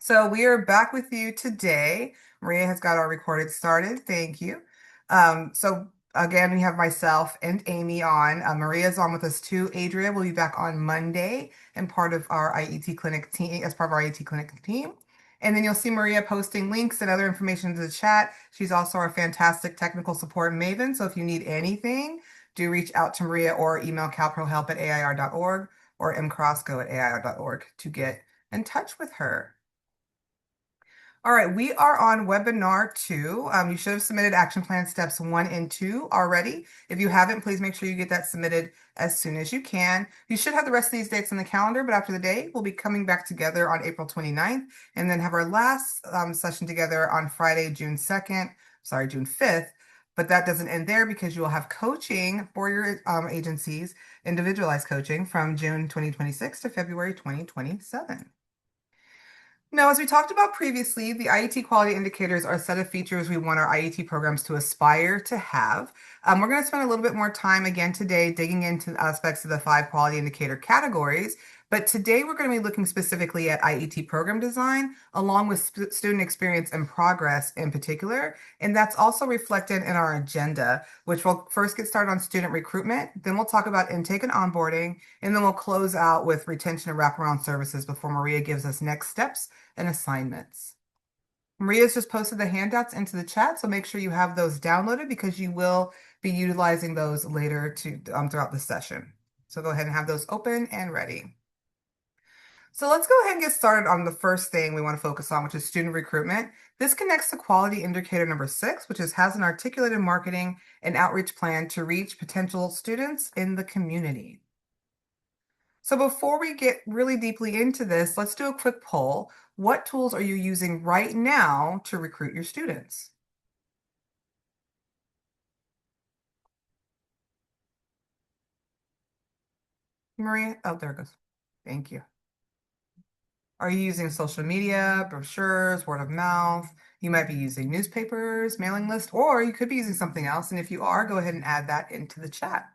So we are back with you today. Maria has got our recorded started. Thank you. So again, we have myself and Amy on. Maria's on with us too. Adria will be back on Monday and part of our IET Clinic team, as part of our IET Clinic team. And then you'll see Maria posting links and other information to the chat. She's also our fantastic technical support maven. So if you need anything, do reach out to Maria or email calprohelp@air.org or mcrosco@air.org to get in touch with her. All right, we are on webinar 2. You should have submitted action plan steps 1 and 2 already. If you haven't, please make sure you get that submitted as soon as you can. You should have the rest of these dates on the calendar, but after the day, we'll be coming back together on April 29th and then have our last session together on Friday, June 5th. But that doesn't end there because you will have coaching for your agencies, individualized coaching from June 2026 to February 2027. Now, as we talked about previously, the IET quality indicators are a set of features we want our IET programs to aspire to have. We're going to spend a little bit more time again today digging into aspects of the 5 quality indicator categories. But today we're going to be looking specifically at IET program design, along with student experience and progress in particular. And that's also reflected in our agenda, which will first get started on student recruitment. Then we'll talk about intake and onboarding. And then we'll close out with retention and wraparound services before Maria gives us next steps and assignments. Maria's just posted the handouts into the chat, so make sure you have those downloaded because you will be utilizing those later throughout the session. So go ahead and have those open and ready. So let's go ahead and get started on the first thing we want to focus on, which is student recruitment. This connects to quality indicator number 6, which has an articulated marketing and outreach plan to reach potential students in the community. So before we get really deeply into this, let's do a quick poll. What tools are you using right now to recruit your students? Maria? Oh, there it goes. Thank you. Are you using social media, brochures, word of mouth? You might be using newspapers, mailing list, or you could be using something else. And if you are, go ahead and add that into the chat.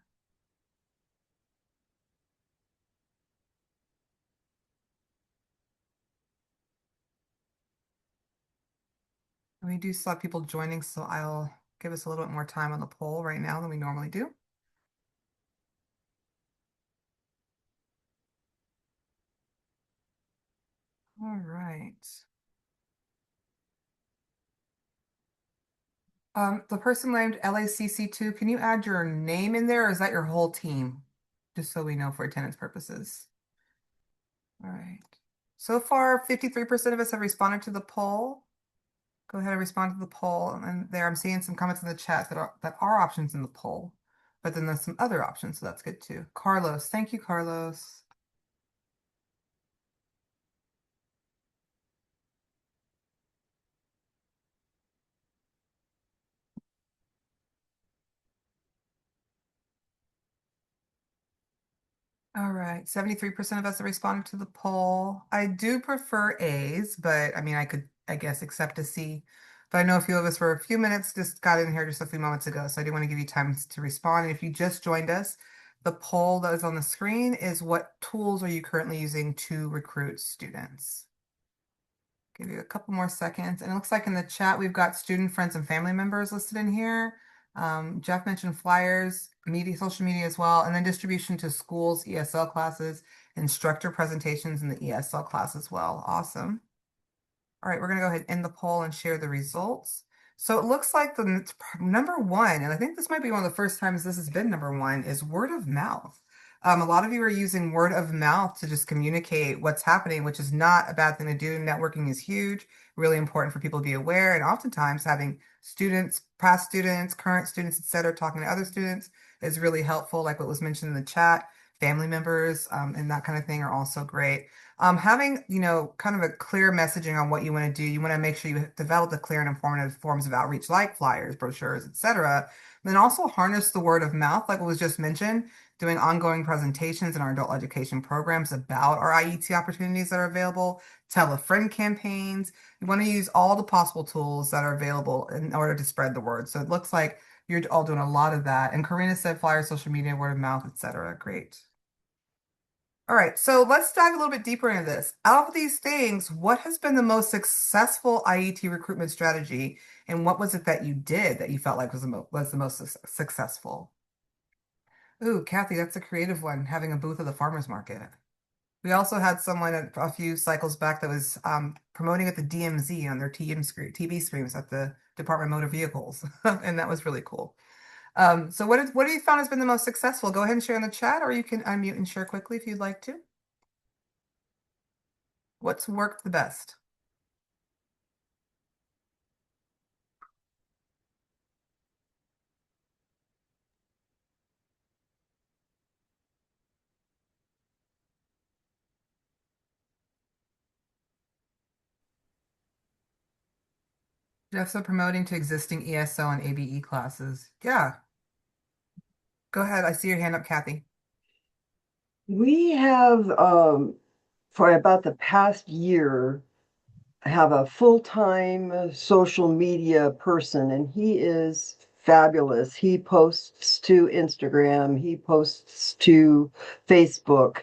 We do still have people joining, so I'll give us a little bit more time on the poll right now than we normally do. All right. The person named LACC2, can you add your name in there, or is that your whole team? Just so we know for attendance purposes. All right. So far, 53% of us have responded to the poll. Go ahead and respond to the poll. And there I'm seeing some comments in the chat that are options in the poll, but then there's some other options, so that's good too. Carlos, thank you, Carlos. All right, 73% of us have responded to the poll. I do prefer A's, but I mean, I guess, accept a C. But I know a few of us for a few minutes just got in here just a few moments ago, so I do want to give you time to respond. And if you just joined us, the poll that is on the screen is what tools are you currently using to recruit students? Give you a couple more seconds. And it looks like in the chat, we've got student, friends, and family members listed in here. Jeff mentioned flyers, media, social media as well, and then distribution to schools, ESL classes, instructor presentations in the ESL class as well. Awesome. All right, we're going to go ahead and end the poll and share the results. So it looks like the number 1, and I think this might be one of the first times this has been number 1, is word of mouth. A lot of you are using word of mouth to just communicate what's happening, which is not a bad thing to do. Networking is huge, really important for people to be aware. And oftentimes having students, past students, current students, et cetera, talking to other students is really helpful, like what was mentioned in the chat. Family members and that kind of thing are also great. Having, kind of a clear messaging on what you want to do, you want to make sure you develop the clear and informative forms of outreach like flyers, brochures, etc. Then also harness the word of mouth, like what was just mentioned, doing ongoing presentations in our adult education programs about our IET opportunities that are available, tell a friend campaigns. You want to use all the possible tools that are available in order to spread the word. So it looks like you're all doing a lot of that. And Karina said flyers, social media, word of mouth, etc. Great. All right, so let's dive a little bit deeper into this. Out of these things, what has been the most successful IET recruitment strategy, and what was it that you did that you felt like was the most successful? Ooh, Kathy, that's a creative one, having a booth at the farmers market. We also had someone a few cycles back that was promoting at the DMZ on their TV screens at the Department of Motor Vehicles, and that was really cool. So what have you found has been the most successful? Go ahead and share in the chat, or you can unmute and share quickly if you'd like to. What's worked the best? Jeff's promoting to existing ESL and ABE classes. Yeah, go ahead. I see your hand up, Kathy. We have, for about the past year, have a full-time social media person, and he is fabulous. He posts to Instagram, he posts to Facebook.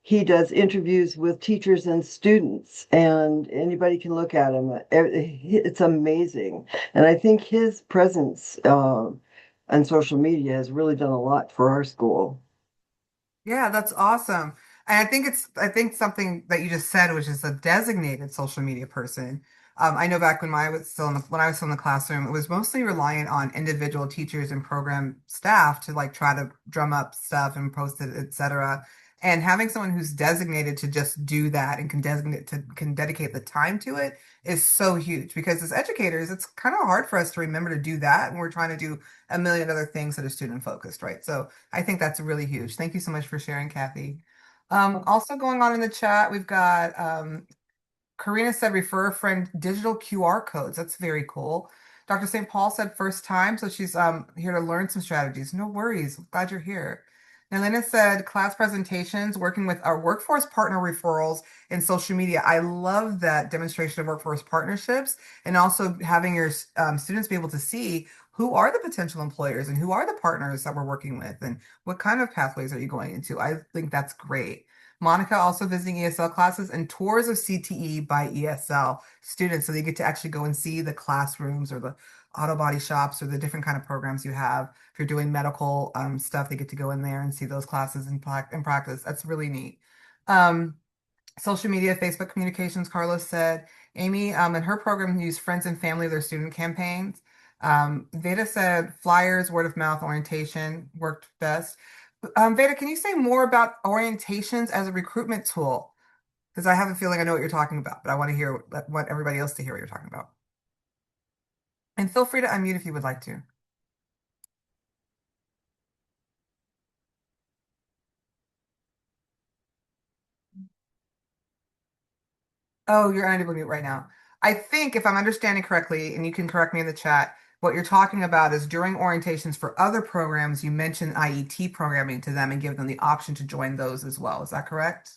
He does interviews with teachers and students, and anybody can look at him. It's amazing. And I think his presence on social media has really done a lot for our school. Yeah, that's awesome. And I think something that you just said, which is a designated social media person. I know back when I was still when I was still in the classroom, it was mostly reliant on individual teachers and program staff to like try to drum up stuff and post it, etc. And having someone who's designated to just do that and can dedicate the time to it is so huge because as educators, it's kind of hard for us to remember to do that, and we're trying to do a million other things that are student focused, right? So I think that's really huge. Thank you so much for sharing, Kathy. Also going on in the chat, we've got Karina said refer a friend digital QR codes. That's very cool. Dr. St. Paul said first time, so she's here to learn some strategies. No worries. Glad you're here. Nalina said class presentations, working with our workforce partner referrals and social media. I love that demonstration of workforce partnerships and also having your students be able to see who are the potential employers and who are the partners that we're working with and what kind of pathways are you going into. I think that's great. Monica also visiting ESL classes and tours of CTE by ESL students. So they get to actually go and see the classrooms or the auto body shops or the different kind of programs you have. If you're doing medical stuff, they get to go in there and see those classes in practice. That's really neat. Um, Social media, Facebook communications, Carlos said. Amy, in her program, used friends and family of their student campaigns. Veda said flyers, word of mouth, orientation worked best. Veda, can you say more about orientations as a recruitment tool? Because I have a feeling I know what you're talking about, but I want to want everybody else to hear what you're talking about. And feel free to unmute if you would like to. Oh, you're unable to mute right now. I think if I'm understanding correctly, and you can correct me in the chat, what you're talking about is during orientations for other programs, you mention IET programming to them and give them the option to join those as well. Is that correct?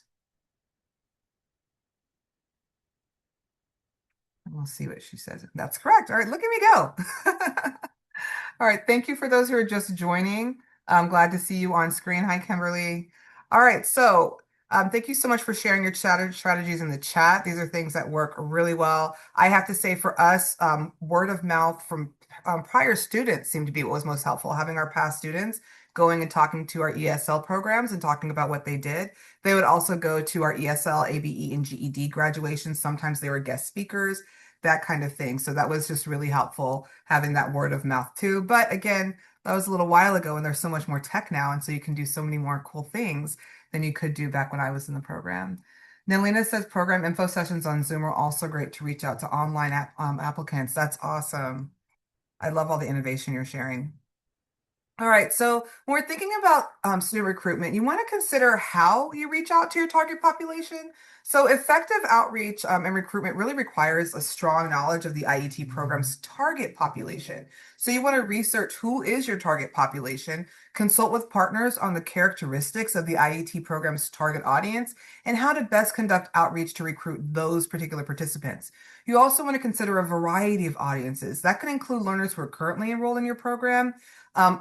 We'll see what she says. That's correct. All right, look at me go. All right, thank you for those who are just joining. I'm glad to see you on screen. Hi, Kimberly. All right, so thank you so much for sharing your strategies in the chat. These are things that work really well. I have to say, for us, word of mouth from prior students seemed to be what was most helpful. Having our past students going and talking to our ESL programs and talking about what they did. They would also go to our ESL, ABE, and GED graduations. Sometimes they were guest speakers, that kind of thing. So that was just really helpful having that word of mouth too. But again, that was a little while ago and there's so much more tech now. And so you can do so many more cool things than you could do back when I was in the program. Nelena says program info sessions on Zoom are also great to reach out to online applicants. That's awesome. I love all the innovation you're sharing. All right, so when we're thinking about student recruitment, you want to consider how you reach out to your target population. So, effective outreach and recruitment really requires a strong knowledge of the IET program's target population. So, you want to research who is your target population, consult with partners on the characteristics of the IET program's target audience, and how to best conduct outreach to recruit those particular participants. You also want to consider a variety of audiences. That can include learners who are currently enrolled in your program.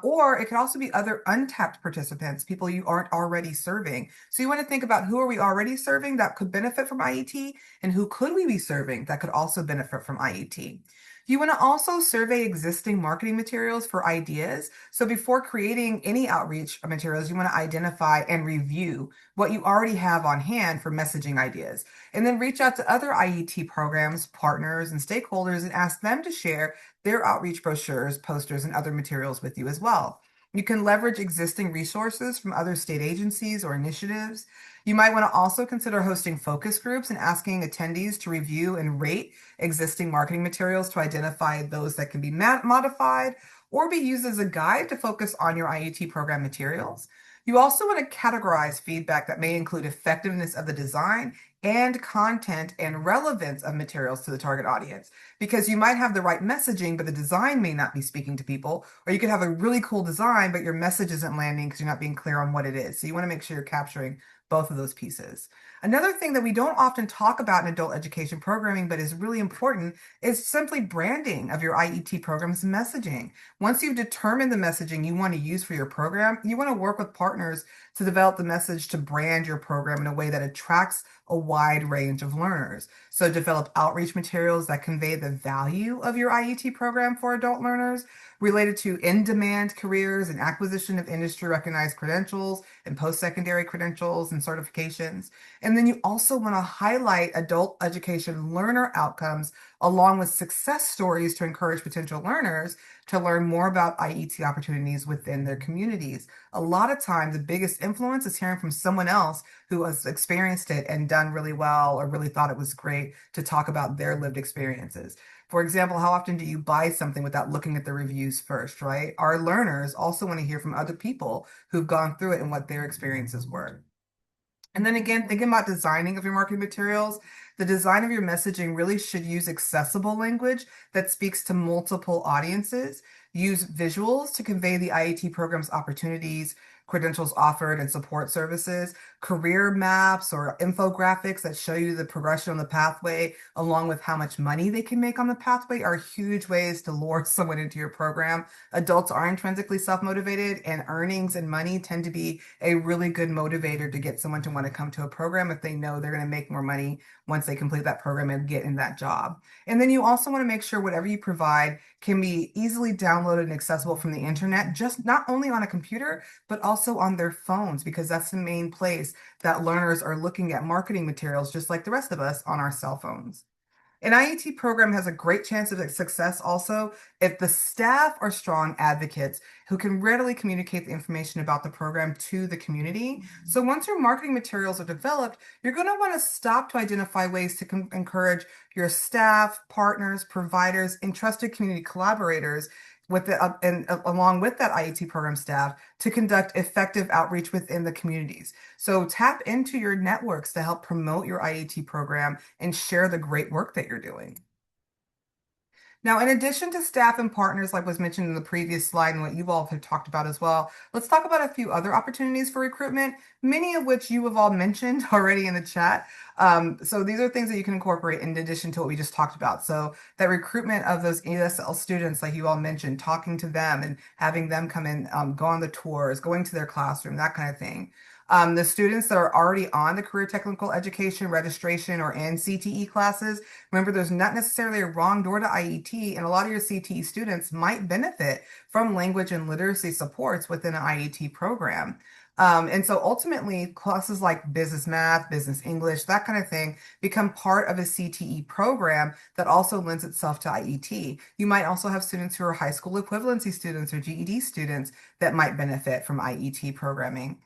Or it could also be other untapped participants, people you aren't already serving. So you want to think about who are we already serving that could benefit from IET and who could we be serving that could also benefit from IET. You want to also survey existing marketing materials for ideas. So before creating any outreach materials, you want to identify and review what you already have on hand for messaging ideas. And then reach out to other IET programs, partners, and stakeholders and ask them to share their outreach brochures, posters, and other materials with you as well. You can leverage existing resources from other state agencies or initiatives. You might want to also consider hosting focus groups and asking attendees to review and rate existing marketing materials to identify those that can be modified or be used as a guide to focus on your IET program materials. You also want to categorize feedback that may include effectiveness of the design and content and relevance of materials to the target audience. Because you might have the right messaging, but the design may not be speaking to people, or you could have a really cool design, but your message isn't landing because you're not being clear on what it is. So you want to make sure you're capturing both of those pieces. Another thing that we don't often talk about in adult education programming, but is really important, is simply branding of your IET program's messaging. Once you've determined the messaging you want to use for your program, you want to work with partners to develop the message to brand your program in a way that attracts a wide range of learners. So develop outreach materials that convey the value of your IET program for adult learners related to in-demand careers and acquisition of industry recognized credentials and post-secondary credentials and certifications. And then you also want to highlight adult education learner outcomes along with success stories to encourage potential learners to learn more about IET opportunities within their communities. A lot of times, the biggest influence is hearing from someone else who has experienced it and done really well or really thought it was great to talk about their lived experiences. For example, how often do you buy something without looking at the reviews first, right? Our learners also want to hear from other people who've gone through it and what their experiences were. And then again, thinking about designing of your marketing materials, the design of your messaging really should use accessible language that speaks to multiple audiences. Use visuals to convey the IET program's opportunities, credentials offered, and support services. Career maps or infographics that show you the progression on the pathway, along with how much money they can make on the pathway, are huge ways to lure someone into your program. Adults are intrinsically self-motivated, and earnings and money tend to be a really good motivator to get someone to want to come to a program if they know they're going to make more money once they complete that program and get in that job. And then you also want to make sure whatever you provide can be easily downloaded and accessible from the internet, just not only on a computer, but also on their phones, because that's the main place that learners are looking at marketing materials, just like the rest of us on our cell phones. An IET program has a great chance of success also if the staff are strong advocates who can readily communicate the information about the program to the community. So once your marketing materials are developed, you're going to want to stop to identify ways to encourage your staff, partners, providers, and trusted community collaborators with along with that IET program staff to conduct effective outreach within the communities. So tap into your networks to help promote your IET program and share the great work that you're doing. Now, in addition to staff and partners, like was mentioned in the previous slide and what you all have talked about as well, let's talk about a few other opportunities for recruitment, many of which you have all mentioned already in the chat. So these are things that you can incorporate in addition to what we just talked about. So that recruitment of those ESL students, like you all mentioned, talking to them and having them come in, go on the tours, going to their classroom, that kind of thing. The students that are already on the career technical education registration or in CTE classes, remember there's not necessarily a wrong door to IET, and a lot of your CTE students might benefit from language and literacy supports within an IET program. And so ultimately, classes like business math, business English, that kind of thing become part of a CTE program that also lends itself to IET. You might also have students who are high school equivalency students or GED students that might benefit from IET programming.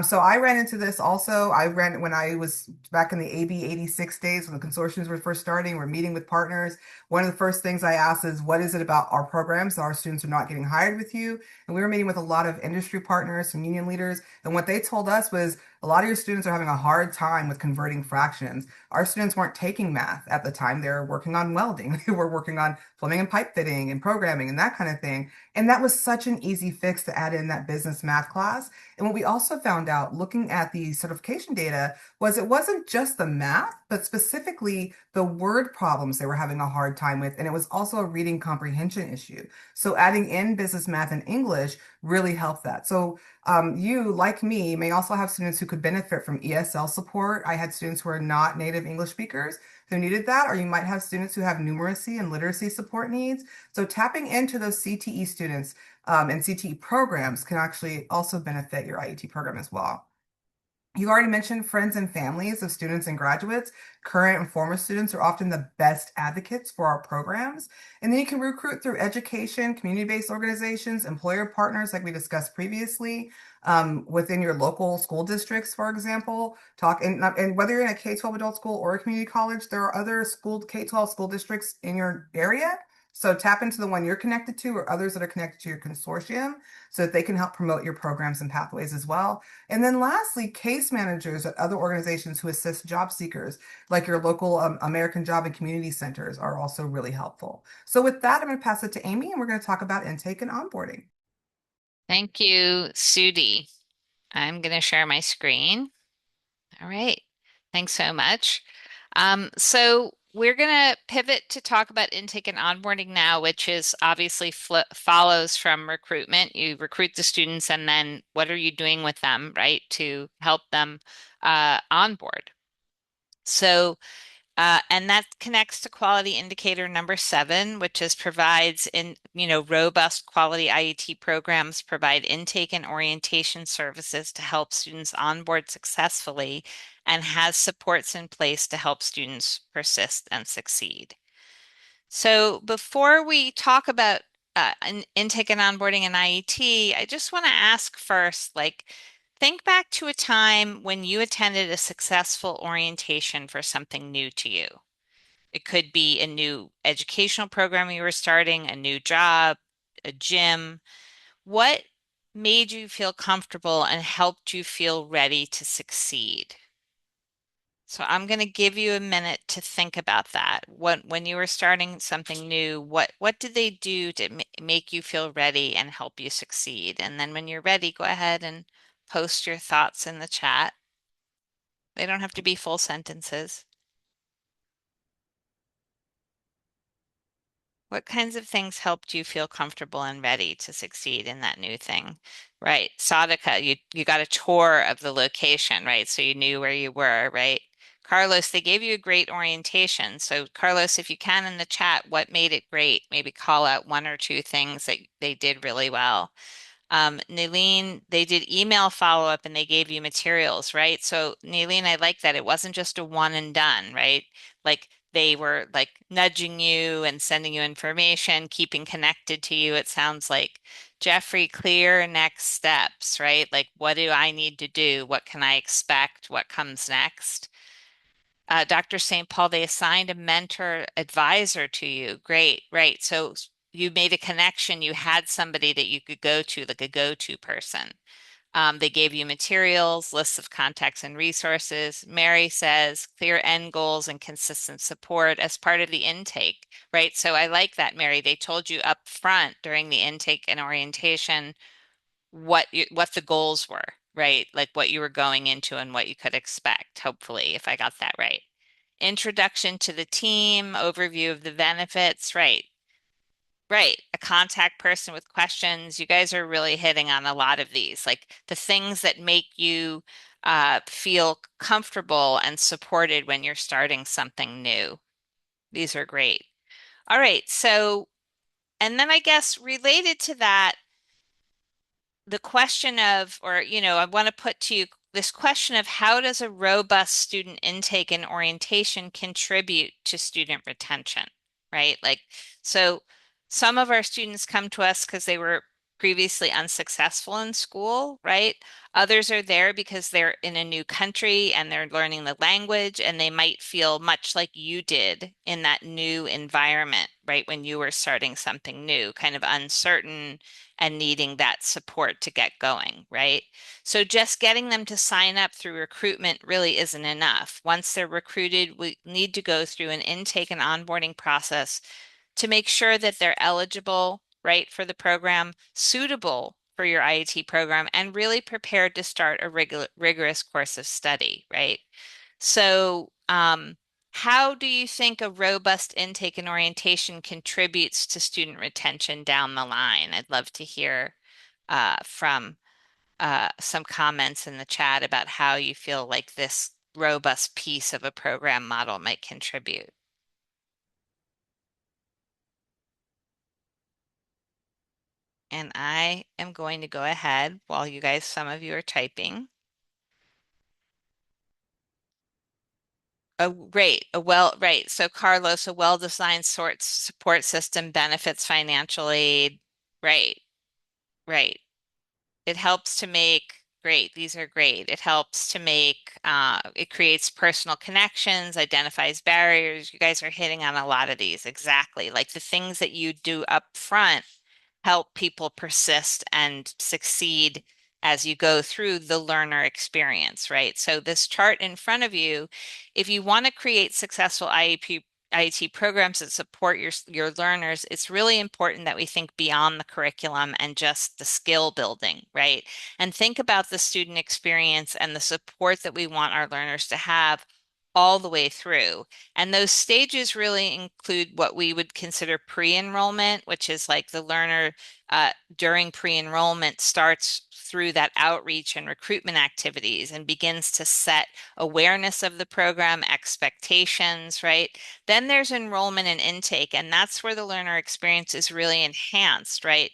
So I ran into this also. I ran when I was back in the AB 86 days when the consortiums were first starting. We're meeting with partners. One of the first things I asked is, what is it about our programs that our students are not getting hired with you? And we were meeting with a lot of industry partners and union leaders. And what they told us was, a lot of your students are having a hard time with converting fractions. Our students weren't taking math at the time. They were working on welding. They were working on plumbing and pipe fitting and programming and that kind of thing. And that was such an easy fix to add in that business math class. And what we also found out looking at the certification data was it wasn't just the math, but specifically the word problems they were having a hard time with. And it was also a reading comprehension issue. So adding in business math and English really helped that. So you, like me, may also have students who could benefit from ESL support. I had students who are not native English speakers who needed that, or you might have students who have numeracy and literacy support needs. So tapping into those CTE students and CTE programs can actually also benefit your IET program as well. You already mentioned friends and families of students and graduates. Current and former students are often the best advocates for our programs. And then you can recruit through education, community-based organizations, employer partners, like we discussed previously, within your local school districts, for example. And whether you're in a K-12 adult school or a community college, there are other K-12 school districts in your area. So tap into the one you're connected to or others that are connected to your consortium so that they can help promote your programs and pathways as well. And then lastly, case managers at other organizations who assist job seekers, like your local American Job and Community Centers, are also really helpful. So with that, I'm going to pass it to Amy, and we're going to talk about intake and onboarding. Thank you, Sudie. I'm going to share my screen. All right. Thanks so much. So we're going to pivot to talk about intake and onboarding now, which is obviously follows from recruitment. You recruit the students, and then what are you doing with them, right, to help them onboard? So and that connects to quality indicator number 7, which is provides robust quality IET programs provide intake and orientation services to help students onboard successfully and has supports in place to help students persist and succeed. So before we talk about intake and onboarding and IET, I just want to ask first, think back to a time when you attended a successful orientation for something new to you. It could be a new educational program you were starting, a new job, a gym. What made you feel comfortable and helped you feel ready to succeed? So I'm going to give you a minute to think about that. When you were starting something new, what did they do to make you feel ready and help you succeed? And then when you're ready, go ahead and post your thoughts in the chat. They don't have to be full sentences. What kinds of things helped you feel comfortable and ready to succeed in that new thing? Right. Sadaka, you got a tour of the location, right? So you knew where you were, right? Carlos, they gave you a great orientation. So Carlos, if you can in the chat, what made it great? Maybe call out one or two things that they did really well. Nalene, they did email follow-up and they gave you materials, right? So Nalene, I like that. It wasn't just a one and done, right? Like they were like nudging you and sending you information, keeping connected to you. It sounds like Jeffrey, clear next steps, right? Like what do I need to do? What can I expect? What comes next? Dr. St. Paul, they assigned a mentor advisor to you. Great, right. So you made a connection. You had somebody that you could go to, like a go-to person. They gave you materials, lists of contacts and resources. Mary says clear end goals and consistent support as part of the intake, right? So I like that, Mary. They told you up front during the intake and orientation what the goals were, right? Like what you were going into and what you could expect, hopefully, if I got that right. Introduction to the team, overview of the benefits, right? Right. A contact person with questions. You guys are really hitting on a lot of these, like the things that make you feel comfortable and supported when you're starting something new. These are great. All right. So, and then I guess related to that, the question of, I want to put to you this question of how does a robust student intake and orientation contribute to student retention, right? So some of our students come to us because they were previously unsuccessful in school, right? Others are there because they're in a new country and they're learning the language, and they might feel much like you did in that new environment, right? When you were starting something new, kind of uncertain and needing that support to get going, right? So just getting them to sign up through recruitment really isn't enough. Once they're recruited, we need to go through an intake and onboarding process to make sure that they're eligible, right, for the program, suitable for your IET program, and really prepared to start a rigorous course of study, right? So, how do you think a robust intake and orientation contributes to student retention down the line? I'd love to hear from some comments in the chat about how you feel like this robust piece of a program model might contribute. And I am going to go ahead while you guys, some of you are typing. Oh, great. Right. So Carlos, a well-designed sort support system benefits financial aid. Right, right. It helps to make, great, these are great. It helps to make, it creates personal connections, identifies barriers. You guys are hitting on a lot of these. Exactly. Like the things that you do up front help people persist and succeed as you go through the learner experience, right? So this chart in front of you, if you want to create successful IET programs that support your learners, it's really important that we think beyond the curriculum and just the skill building, right? And think about the student experience and the support that we want our learners to have all the way through. And those stages really include what we would consider pre-enrollment, which is like the learner during pre-enrollment starts through that outreach and recruitment activities and begins to set awareness of the program, expectations, right? Then there's enrollment and intake, and that's where the learner experience is really enhanced, right?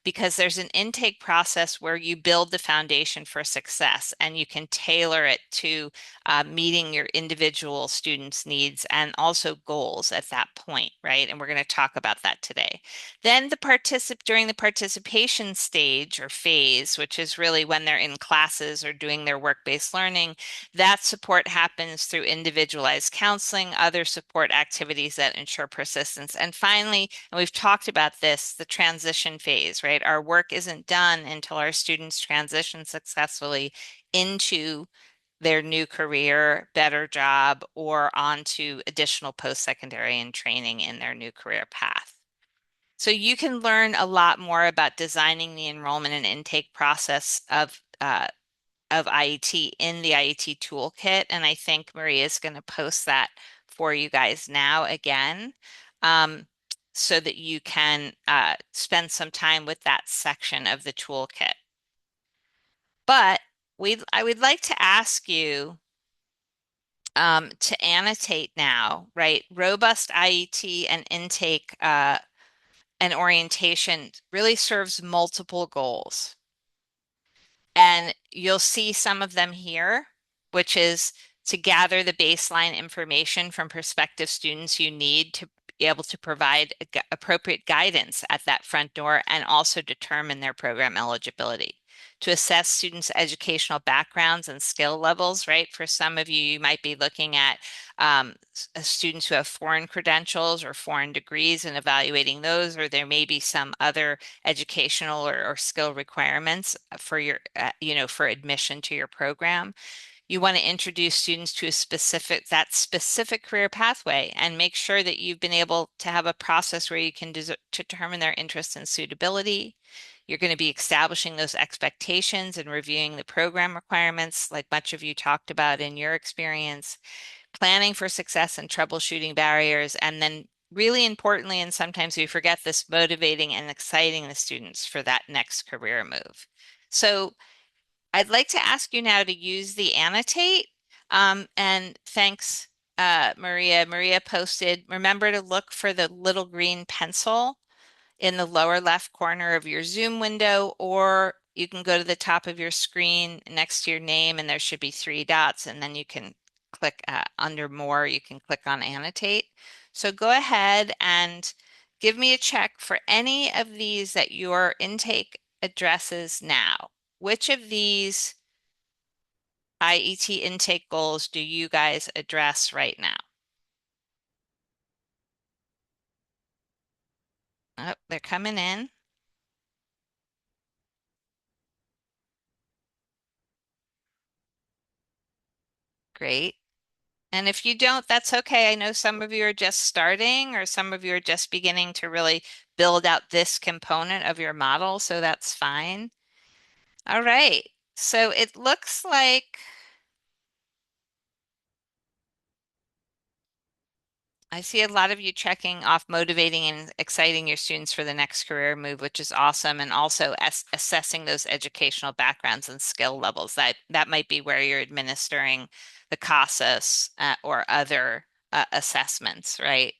Because there's an intake process where you build the foundation for success and you can tailor it to meeting your individual students' needs and also goals at that point, right? And we're going to talk about that today. Then during the participation stage or phase, which is really when they're in classes or doing their work-based learning, that support happens through individualized counseling, other support activities that ensure persistence. And finally, and we've talked about this, the transition phase, right? Our work isn't done until our students transition successfully into their new career, better job, or onto additional post-secondary and training in their new career path. So you can learn a lot more about designing the enrollment and intake process of IET in the IET toolkit. And I think Maria is going to post that for you guys now again, so that you can spend some time with that section of the toolkit. But I would like to ask you to annotate now, right? Robust IET and intake and orientation really serves multiple goals. And you'll see some of them here, which is to gather the baseline information from prospective students you need to be able to provide appropriate guidance at that front door and also determine their program eligibility. To assess students' educational backgrounds and skill levels, right? For some of you, you might be looking at students who have foreign credentials or foreign degrees and evaluating those, or there may be some other educational or skill requirements for your, for admission to your program. You want to introduce students to that specific career pathway and make sure that you've been able to have a process where you can determine their interests and suitability. You're going to be establishing those expectations and reviewing the program requirements, like much of you talked about in your experience, planning for success and troubleshooting barriers, and then really importantly, and sometimes we forget this, motivating and exciting the students for that next career move. So I'd like to ask you now to use the annotate. And thanks, Maria. Maria posted, remember to look for the little green pencil in the lower left corner of your Zoom window, or you can go to the top of your screen next to your name and there should be three dots, and then you can click under more, you can click on annotate. So go ahead and give me a check for any of these that your intake addresses now? Which of these IET intake goals do you guys address right now? Oh, they're coming in. Great. And if you don't, that's okay. I know some of you are just starting, or some of you are just beginning to really build out this component of your model, so that's fine. All right. So it looks like I see a lot of you checking off motivating and exciting your students for the next career move, which is awesome, and also assessing those educational backgrounds and skill levels. That might be where you're administering the CASAS or other assessments, right?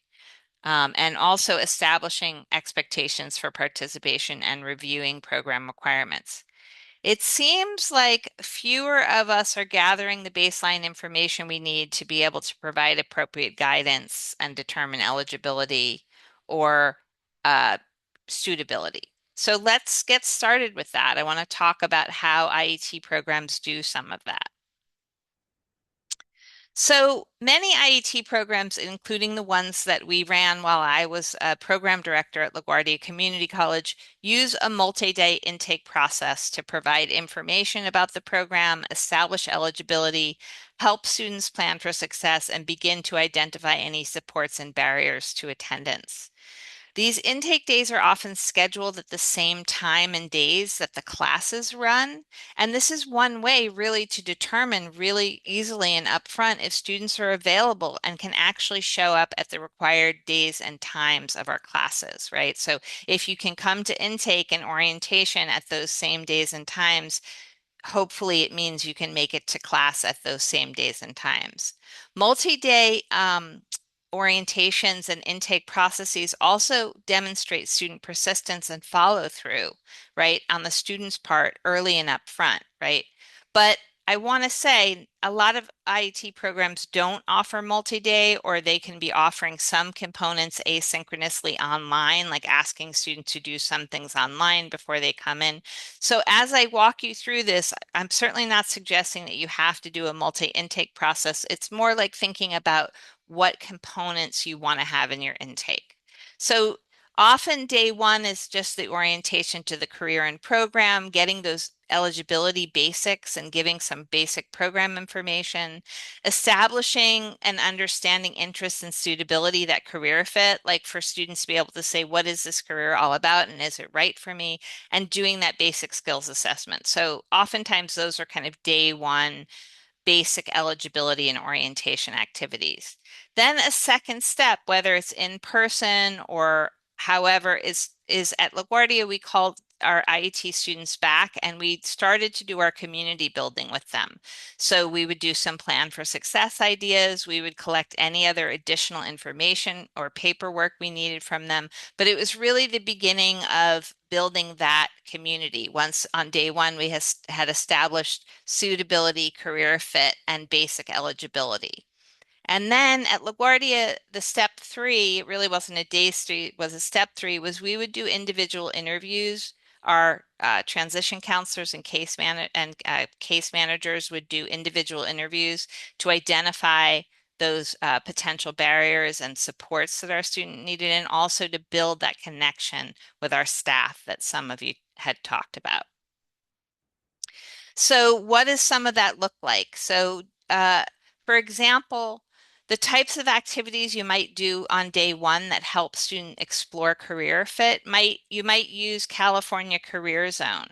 And also establishing expectations for participation and reviewing program requirements. It seems like fewer of us are gathering the baseline information we need to be able to provide appropriate guidance and determine eligibility or uh, suitability. So let's get started with that. I want to talk about how IET programs do some of that. So many IET programs, including the ones that we ran while I was a program director at LaGuardia Community College, use a multi-day intake process to provide information about the program, establish eligibility, help students plan for success, and begin to identify any supports and barriers to attendance. These intake days are often scheduled at the same time and days that the classes run. And this is one way really to determine really easily and upfront if students are available and can actually show up at the required days and times of our classes, right? So if you can come to intake and orientation at those same days and times, hopefully it means you can make it to class at those same days and times. Multi-day orientations and intake processes also demonstrate student persistence and follow through, right, on the student's part early and upfront, right? But I want to say a lot of IET programs don't offer multi-day, or they can be offering some components asynchronously online, like asking students to do some things online before they come in. So as I walk you through this, I'm certainly not suggesting that you have to do a multi-intake process. It's more like thinking about what components you want to have in your intake. So often day one is just the orientation to the career and program, getting those eligibility basics and giving some basic program information, establishing and understanding interests and suitability, that career fit, like for students to be able to say, what is this career all about and is it right for me? And doing that basic skills assessment. So oftentimes those are kind of day one basic eligibility and orientation activities. Then a second step, whether it's in person or however, is at LaGuardia, we called our IET students back and we started to do our community building with them. So we would do some plan for success ideas. We would collect any other additional information or paperwork we needed from them. But it was really the beginning of building that community. Once on day one, we had established suitability, career fit, and basic eligibility. And then at LaGuardia, the step three, it really wasn't a day street, was a step three, was we would do individual interviews. Our transition counselors and case managers would do individual interviews to identify those potential barriers and supports that our student needed, and also to build that connection with our staff that some of you had talked about. So what does some of that look like? So for example, the types of activities you might do on day one that help student explore career fit, you might use California Career Zone.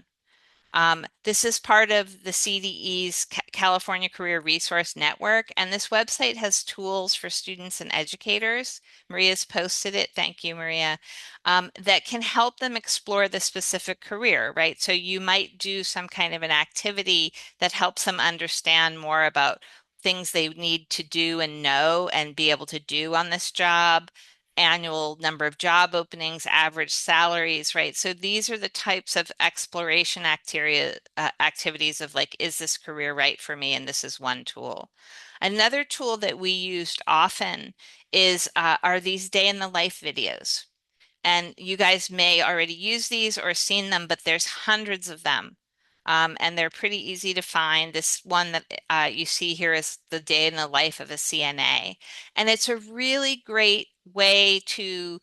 This is part of the CDE's California Career Resource Network, and this website has tools for students and educators. Maria's posted it. Thank you, Maria. That can help them explore the specific career, right? So you might do some kind of an activity that helps them understand more about things they need to do and know and be able to do on this job, annual number of job openings, average salaries, right? So these are the types of exploration activities of like, is this career right for me? And this is one tool. Another tool that we used often are these day in the life videos. And you guys may already use these or seen them, but there's hundreds of them. And they're pretty easy to find. This one that you see here is the day in the life of a CNA. And it's a really great way to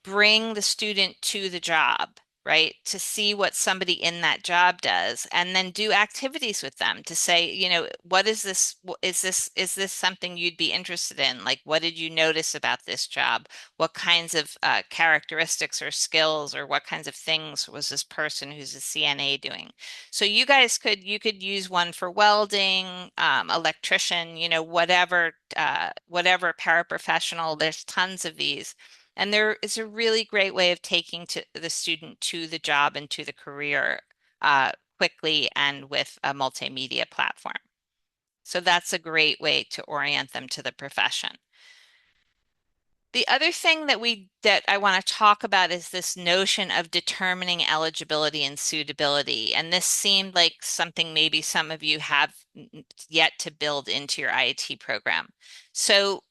bring the student to the job, right? To see what somebody in that job does, and then do activities with them to say, what is this? Is this something you'd be interested in? Like, what did you notice about this job? What kinds of characteristics or skills or what kinds of things was this person who's a CNA doing? So you could use one for welding, electrician, whatever paraprofessional. There's tons of these. And there is a really great way of taking the student to the job and to the career quickly and with a multimedia platform. So that's a great way to orient them to the profession. The other thing that I want to talk about is this notion of determining eligibility and suitability. And this seemed like something maybe some of you have yet to build into your IET program. So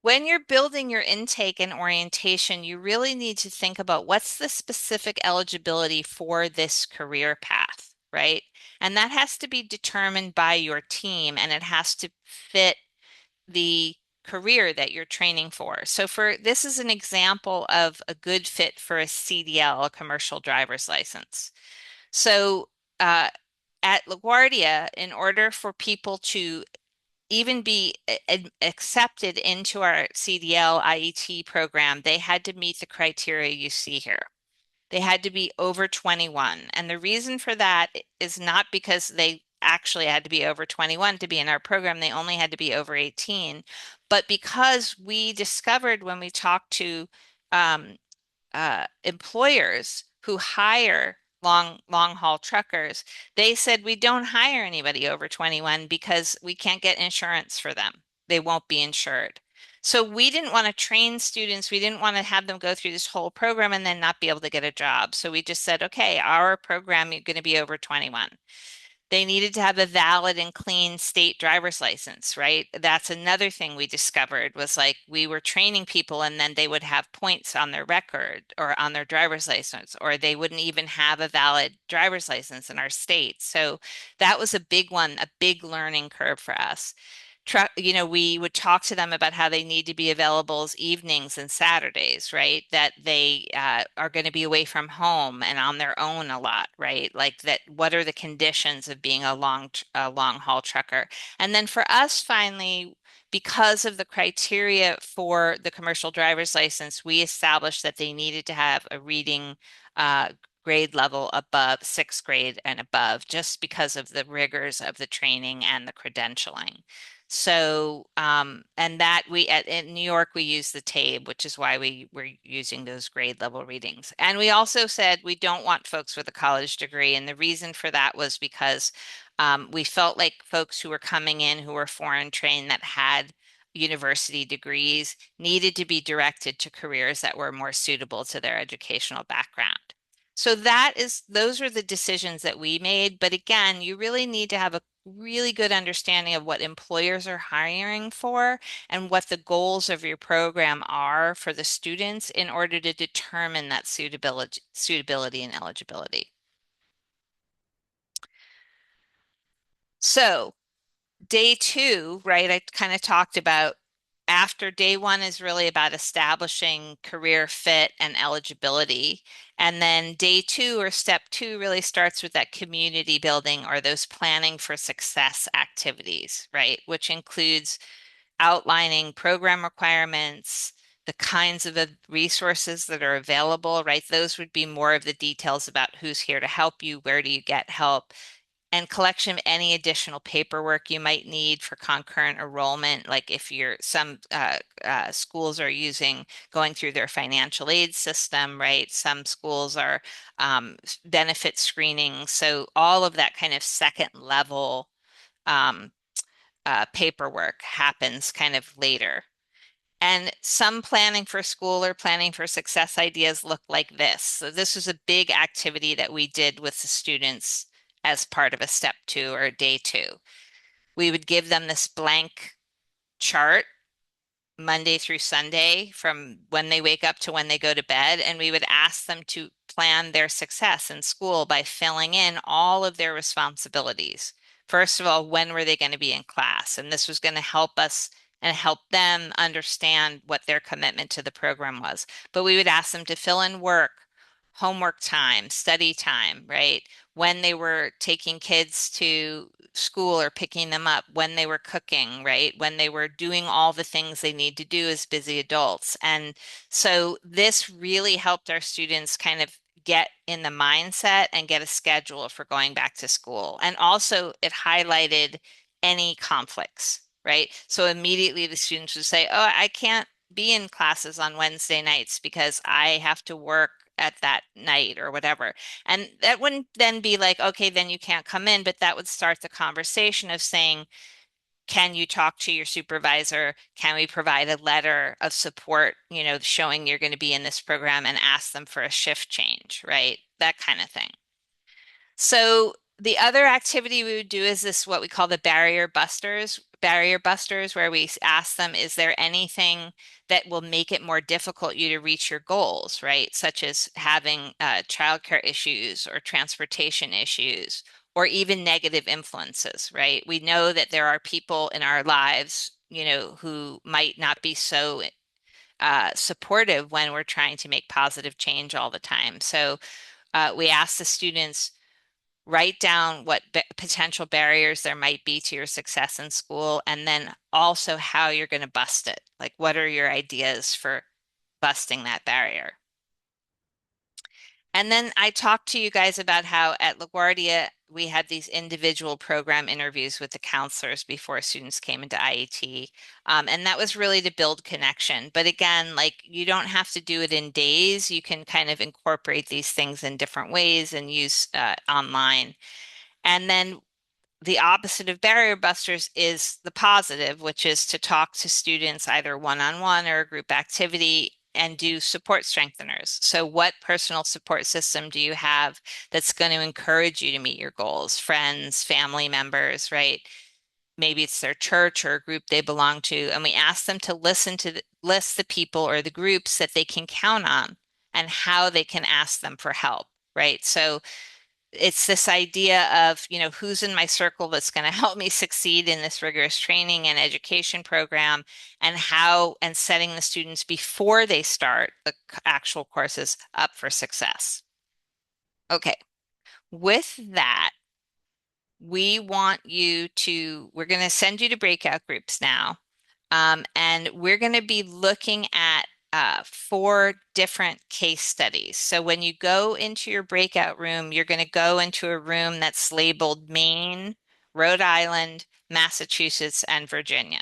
when you're building your intake and orientation, you really need to think about what's the specific eligibility for this career path, right? And that has to be determined by your team, and it has to fit the career that you're training for. So this is an example of a good fit for a CDL, a commercial driver's license. So uh, at LaGuardia, in order for people to even be accepted into our CDL IET program, they had to meet the criteria you see here. They had to be over 21. And the reason for that is not because they actually had to be over 21 to be in our program. They only had to be over 18. But because we discovered when we talked to um, employers who hire long haul truckers, they said we don't hire anybody over 21 because we can't get insurance for them. They won't be insured. So we didn't want to train students. We didn't want to have them go through this whole program and then not be able to get a job. So we just said, okay, our program, you're going to be over 21. They needed to have a valid and clean state driver's license, right? That's another thing we discovered was like we were training people and then they would have points on their record or on their driver's license, or they wouldn't even have a valid driver's license in our state. So that was a big one, a big learning curve for us. We would talk to them about how they need to be available as evenings and Saturdays, right? That they are going to be away from home and on their own a lot, right? Like that, what are the conditions of being a long haul trucker? And then for us, finally, because of the criteria for the commercial driver's license, we established that they needed to have a reading uh, grade level above sixth grade and above, just because of the rigors of the training and the credentialing. So, and that in New York, we use the TABE, which is why we were using those grade level readings. And we also said we don't want folks with a college degree. And the reason for that was because we felt like folks who were coming in who were foreign trained that had university degrees needed to be directed to careers that were more suitable to their educational background. So those are the decisions that we made. But again, you really need to have a really good understanding of what employers are hiring for and what the goals of your program are for the students in order to determine that suitability and eligibility. So day two, right, I kind of talked about after day one is really about establishing career fit and eligibility. And then day two or step two really starts with that community building or those planning for success activities, right? Which includes outlining program requirements, the kinds of resources that are available, right? Those would be more of the details about who's here to help you, where do you get help, and collection of any additional paperwork you might need for concurrent enrollment. Like if some schools are going through their financial aid system, right? Some schools are benefit screening. So all of that kind of second level um, paperwork happens kind of later. And some planning for school or planning for success ideas look like this. So this was a big activity that we did with the students as part of a step two or day two. We would give them this blank chart Monday through Sunday from when they wake up to when they go to bed. And we would ask them to plan their success in school by filling in all of their responsibilities. First of all, when were they going to be in class? And this was going to help us and help them understand what their commitment to the program was. But we would ask them to fill in work, homework time, study time, right? When they were taking kids to school or picking them up, when they were cooking, right? When they were doing all the things they need to do as busy adults. And so this really helped our students kind of get in the mindset and get a schedule for going back to school. And also it highlighted any conflicts, right? So immediately the students would say, "Oh, I can't be in classes on Wednesday nights because I have to work at that night or whatever." And that wouldn't then be like, okay, then you can't come in, but that would start the conversation of saying, can you talk to your supervisor? Can we provide a letter of support, showing you're going to be in this program and ask them for a shift change, right? That kind of thing. So the other activity we would do is this, what we call the barrier busters, where we ask them, is there anything that will make it more difficult you to reach your goals, right? Such as having childcare issues or transportation issues, or even negative influences, right? We know that there are people in our lives, who might not be so supportive when we're trying to make positive change all the time. So we ask the students, write down what potential barriers there might be to your success in school, and then also how you're going to bust it. Like, what are your ideas for busting that barrier? And then I talked to you guys about how at LaGuardia we had these individual program interviews with the counselors before students came into IET. And that was really to build connection. But again, like, you don't have to do it in days. You can kind of incorporate these things in different ways and use online. And then the opposite of barrier busters is the positive, which is to talk to students either one-on-one or a group activity and do support strengtheners. So what personal support system do you have that's going to encourage you to meet your goals? Friends, family members, right? Maybe it's their church or a group they belong to. And we ask them to list the people or the groups that they can count on and how they can ask them for help, right? So it's this idea of, who's in my circle that's going to help me succeed in this rigorous training and education program, and setting the students before they start the actual courses up for success. Okay, with that, we're going to send you to breakout groups now. And we're going to be looking at 4 different case studies. So when you go into your breakout room, you're going to go into a room that's labeled Maine, Rhode Island, Massachusetts, and Virginia.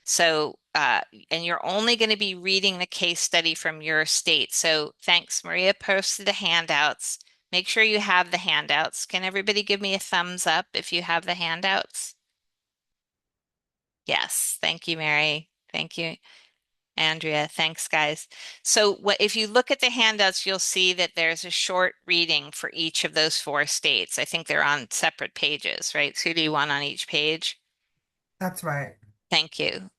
So, and you're only going to be reading the case study from your state. So thanks, Maria posted the handouts. Make sure you have the handouts. Can everybody give me a thumbs up if you have the handouts? Yes, thank you, Mary. Thank you, Andrea. Thanks, guys. So if you look at the handouts, you'll see that there's a short reading for each of those 4 states. I think they're on separate pages, right? So do you want on each page? That's right. Thank you.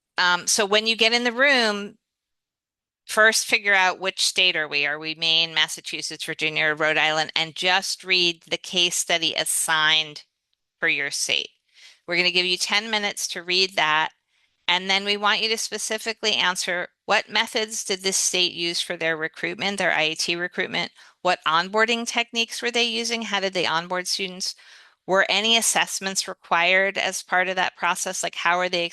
So when you get in the room, first figure out which state are we? Are we Maine, Massachusetts, Virginia, or Rhode Island? And just read the case study assigned for your state. We're going to give you 10 minutes to read that. And then we want you to specifically answer, what methods did this state use for their recruitment, their IET recruitment? What onboarding techniques were they using? How did they onboard students? Were any assessments required as part of that process? Like, how are they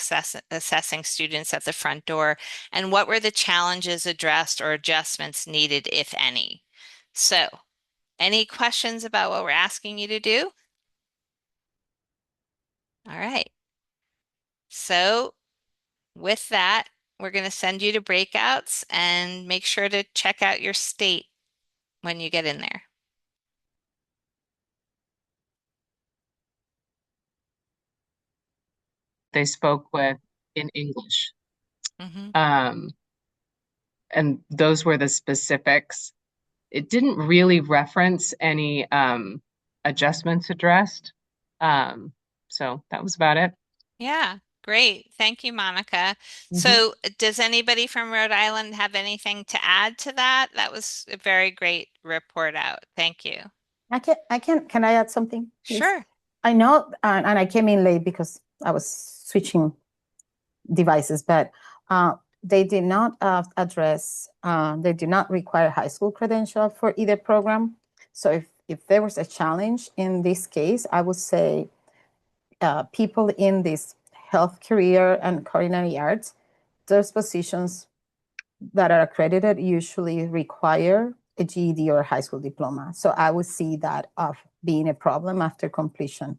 assessing students at the front door? And what were the challenges addressed or adjustments needed, if any? So, any questions about what we're asking you to do? All right. So, with that, we're going to send you to breakouts, and make sure to check out your state when you get in there. They spoke with in English. Hmm. Um, and those were the specifics. It didn't really reference any adjustments addressed. Um, so that was about it. Yeah. Great. Thank you, Monica. Mhm. So, does anybody from Rhode Island have anything to add to that? That was a very great report out. Thank you. Can I add something, please? Sure. I know, and I came in late because I was switching devices, but they did not address, they did not require high school credential for either program. So if there was a challenge in this case, I would say people in this health career and culinary arts, those positions that are accredited usually require a GED or a high school diploma. So I would see that of being a problem after completion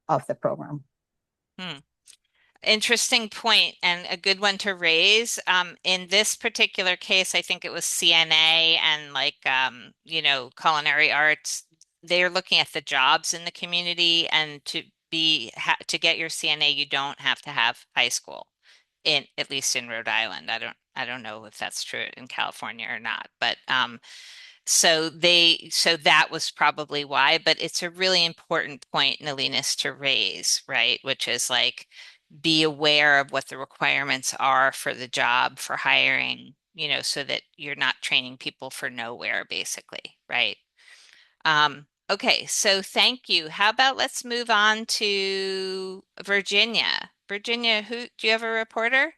of the program. Hmm. Interesting point and a good one to raise. In this particular case, I think it was CNA and culinary arts. They're looking at the jobs in the community, and to get your CNA, you don't have to have high school in at least in Rhode Island. I don't know if that's true in California or not, but so that was probably why, but it's a really important point, Nalinas, to raise, right? Which is like be aware of what the requirements are for the job for hiring, so that you're not training people for nowhere, basically, right? Okay, so thank you. How about let's move on to Virginia. Virginia, who do you have a reporter?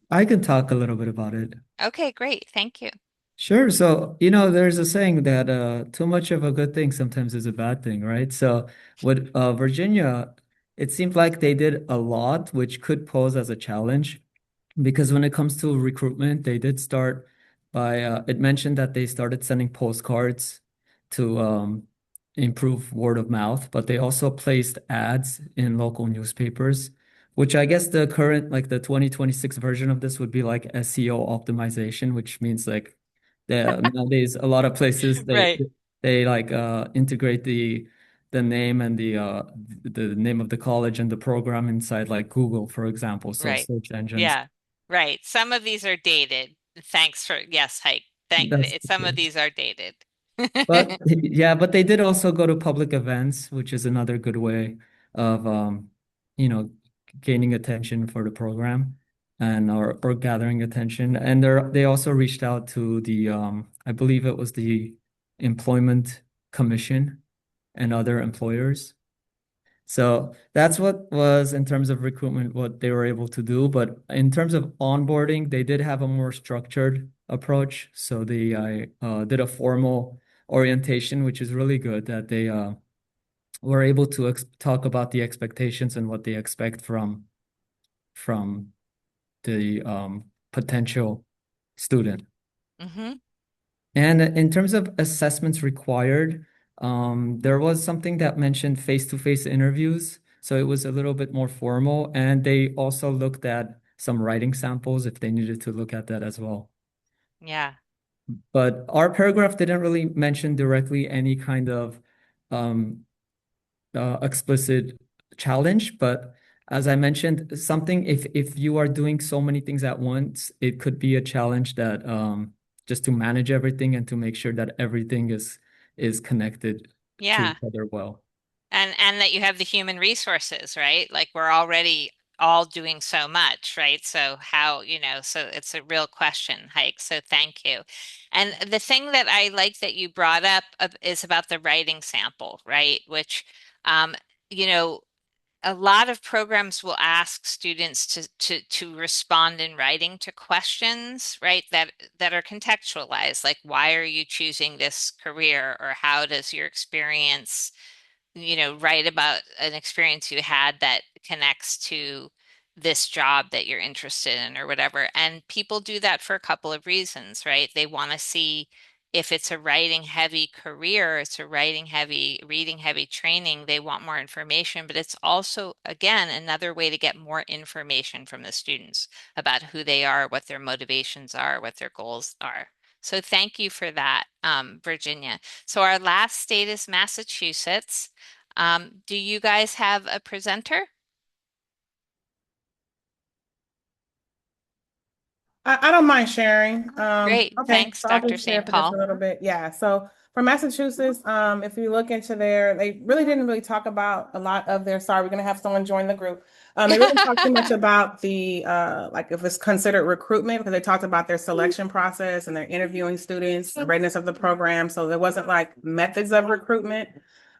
I can talk a little bit about it. Okay, great. Thank you. Sure. So, there's a saying that too much of a good thing sometimes is a bad thing, right? So, with Virginia, it seemed like they did a lot, which could pose as a challenge. Because when it comes to recruitment, they did start by, it mentioned that they started sending postcards to improve word of mouth, but they also placed ads in local newspapers, which I guess the current, like the 2026 version of this would be like SEO optimization, which means like nowadays a lot of places Right. they like integrate the name and the name of the college and the program inside like Google, for example, so Right. search engines. Yeah. Right. Some of these are dated. Thanks for, yes, Hike. That's the Some of case. these are dated. But yeah, but they did also go to public events, which is another good way of you know, gaining attention for the program and or gathering attention. And they also reached out to the I believe it was the Employment Commission and other employers. So that's what was in terms of recruitment, what they were able to do. But in terms of onboarding, they did have a more structured approach. So they did a formal orientation, which is really good that they were able to talk about the expectations and what they expect from the potential student. Hmm. And in terms of assessments required, there was something that mentioned face-to-face interviews. So it was a little bit more formal. And they also looked at some writing samples if they needed to look at that as well. Yeah. But our paragraph didn't really mention directly any kind of um, explicit challenge. But as I mentioned, something if you are doing so many things at once, it could be a challenge that just to manage everything and to make sure that everything is connected to Yeah. each other well. And that you have the human resources, right? Like we're already all doing so much, right? So how, so it's a real question, Hike. So thank you. And the thing that I like that you brought up is about the writing sample, right? Which, um, you know, a lot of programs will ask students to respond in writing to questions, right? That are contextualized, like why are you choosing this career, or how does your experience, write about an experience you had that connects to this job that you're interested in or whatever. And people do that for a couple of reasons, right? They want to see if it's a writing heavy career, it's a writing heavy, reading heavy training, they want more information, but it's also, again, another way to get more information from the students about who they are, what their motivations are, what their goals are. So thank you for that, Virginia. So our last state is Massachusetts. Do you guys have a presenter? I don't mind sharing. Great. Okay, Thanks, so I'll Dr. just share St. for just a Paul. little bit. Yeah, so for Massachusetts, if you look into there, they really didn't really talk about a lot of their, sorry, we're gonna have someone join the group. They really didn't talk too much about the like if it's considered recruitment because they talked about their selection process and they're interviewing students, the readiness of the program. So there wasn't like methods of recruitment.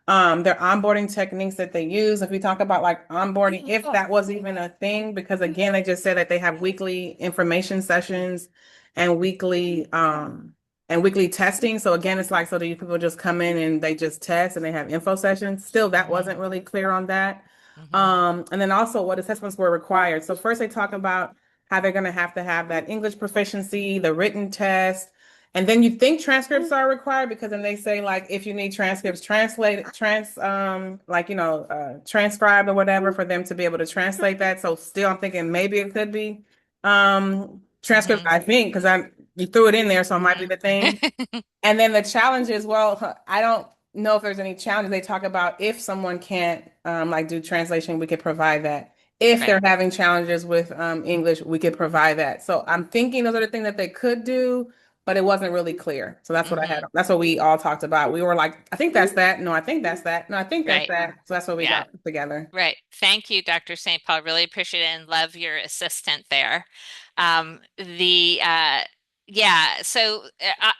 Their onboarding techniques that they use. If we talk about like onboarding, if that was even a thing, because again, they just said that they have weekly information sessions and weekly testing. So again, it's like, so do you people just come in and they just test and they have info sessions? Still, that wasn't really clear on that. Mhm. And then also what assessments were required. So first they talk about how they're going to have that English proficiency, the written test, and then you think transcripts are required because then they say like if you need transcripts transcribed or whatever for them to be able to translate that. So still I'm thinking maybe it could be transcripts, Mhm. I think, because I you threw it in there, so it might be the thing. Mhm. And then the challenge is, well, I don't know if there's any challenge. They talk about if someone can't like do translation, we could provide that. If Right. they're having challenges with English, we could provide that. So I'm thinking those are the things that they could do, but it wasn't really clear. So that's what I had. Mhm. That's what we all talked about. We were like, I think that's that. No, I think that's that. No, I think that's Right. that. So that's what we Yeah. got together. Right. Thank you, Dr. St. Paul. Really appreciate it and love your assistant there. The yeah, so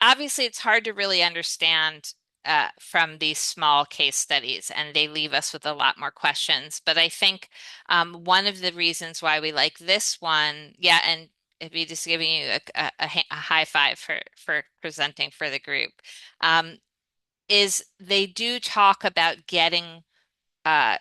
obviously it's hard to really understand from these small case studies, and they leave us with a lot more questions. But I think one of the reasons why we like this one, yeah, and if we just giving you a high five for presenting for the group, is they do talk about getting uh,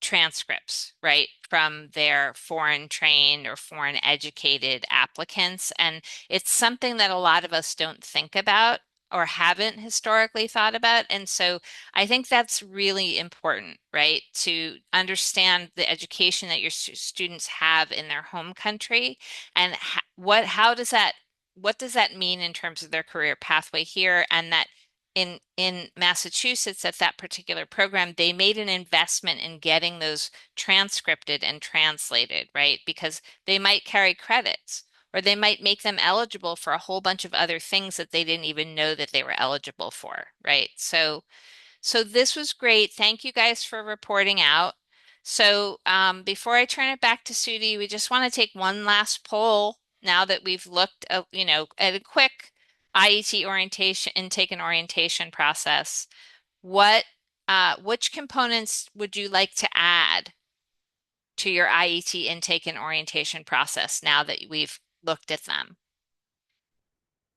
transcripts, right, from their foreign trained or foreign educated applicants. And it's something that a lot of us don't think about or haven't historically thought about. And so I think that's really important, right, to understand the education that your students have in their home country and what does that mean in terms of their career pathway here, and that in Massachusetts at that particular program, they made an investment in getting those transcripted and translated, right? Because they might carry credits or they might make them eligible for a whole bunch of other things that they didn't even know that they were eligible for, right? So this was great. Thank you guys for reporting out. So before I turn it back to Sudie, we just want to take one last poll now that we've looked at a quick IET orientation intake and orientation process. What which components would you like to add to your IET intake and orientation process now that we've looked at them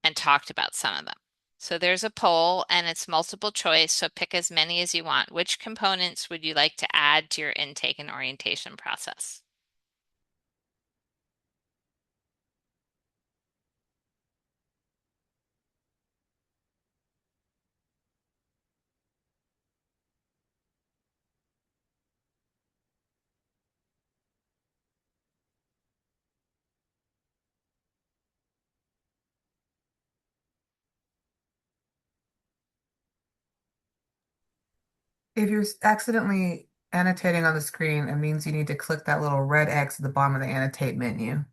and talked about some of them? So there's a poll and it's multiple choice, so pick as many as you want. Which components would you like to add to your intake and orientation process? If you're accidentally annotating on the screen, it means you need to click that little red X at the bottom of the annotate menu.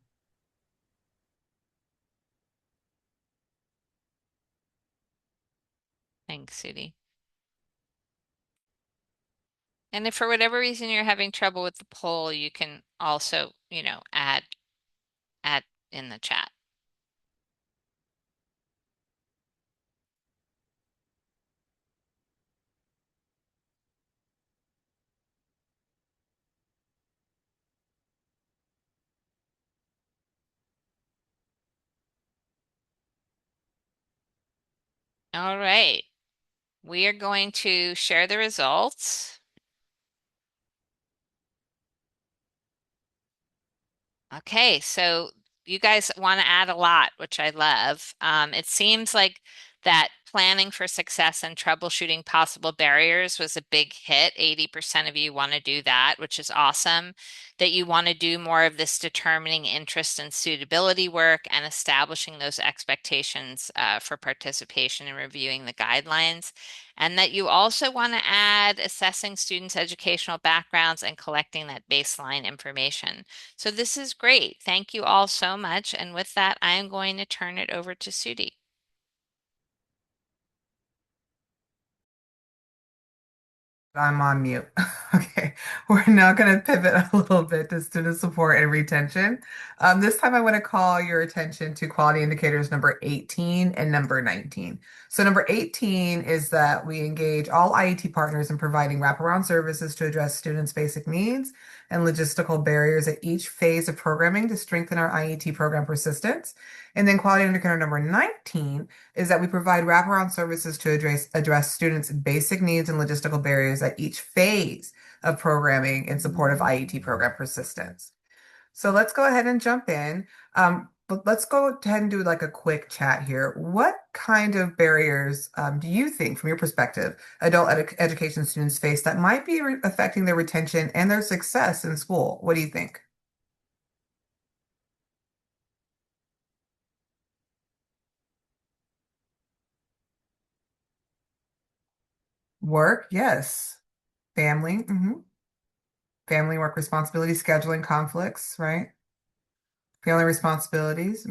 Thanks, Sudie. And if for whatever reason you're having trouble with the poll, you can also, add in the chat. All right. We are going to share the results. Okay, so you guys want to add a lot, which I love. It seems like that planning for success and troubleshooting possible barriers was a big hit. 80% of you want to do that, which is awesome. That you want to do more of this determining interest and suitability work and establishing those expectations for participation and reviewing the guidelines. And that you also want to add assessing students' educational backgrounds and collecting that baseline information. So this is great. Thank you all so much. And with that, I am going to turn it over to Sudhi. I'm on mute. Okay, we're now going to pivot a little bit to student support and retention. This time I want to call your attention to quality indicators number 18 and number 19. So number 18 is that we engage all IET partners in providing wraparound services to address students' basic needs and logistical barriers at each phase of programming to strengthen our IET program persistence. And then quality indicator number 19 is that we provide wraparound services to address students' basic needs and logistical barriers at each phase of programming in support of IET program persistence. So let's go ahead and jump in. But let's go ahead and do like a quick chat here. What kind of barriers do you think, from your perspective, adult education students face that might be affecting their retention and their success in school? What do you think? Work, yes. Family, family work responsibilities, scheduling conflicts, right? Family responsibilities,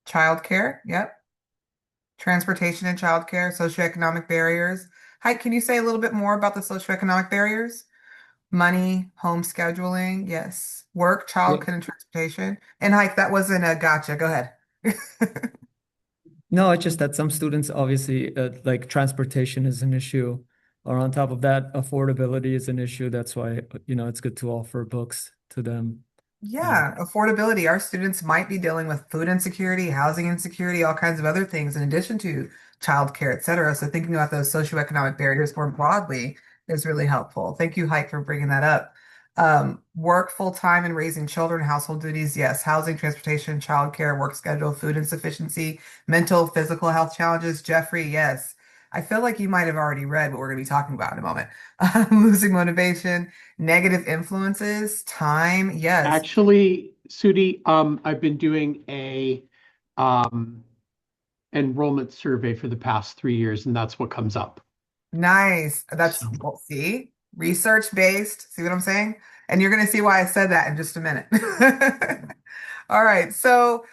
childcare, yep. Transportation and childcare, socioeconomic barriers. Hi, can you say a little bit more about the socioeconomic barriers? Money, home scheduling, yes. Work, Yeah. childcare, and transportation. And Hike, that wasn't a gotcha. Go ahead. No, it's just that some students obviously like transportation is an issue, or on top of that, affordability is an issue. That's why, it's good to offer books to them. Yeah, affordability. Our students might be dealing with food insecurity, housing insecurity, all kinds of other things in addition to childcare, et cetera. So thinking about those socioeconomic barriers more broadly is really helpful. Thank you, Hike, for bringing that up. Work full time and raising children, household duties, yes. Housing, transportation, childcare, work schedule, food insufficiency, mental, physical health challenges. Jeffrey, yes. I feel like you might have already read what we're going to be talking about in a moment. Losing motivation, negative influences, time, yes. Actually, Sudhi, I've been doing a um, enrollment survey for the past 3 years, and that's what comes up. Nice. That's, So, well, see, research based. See what I'm saying? And you're going to see why I said that in just a minute. All right. So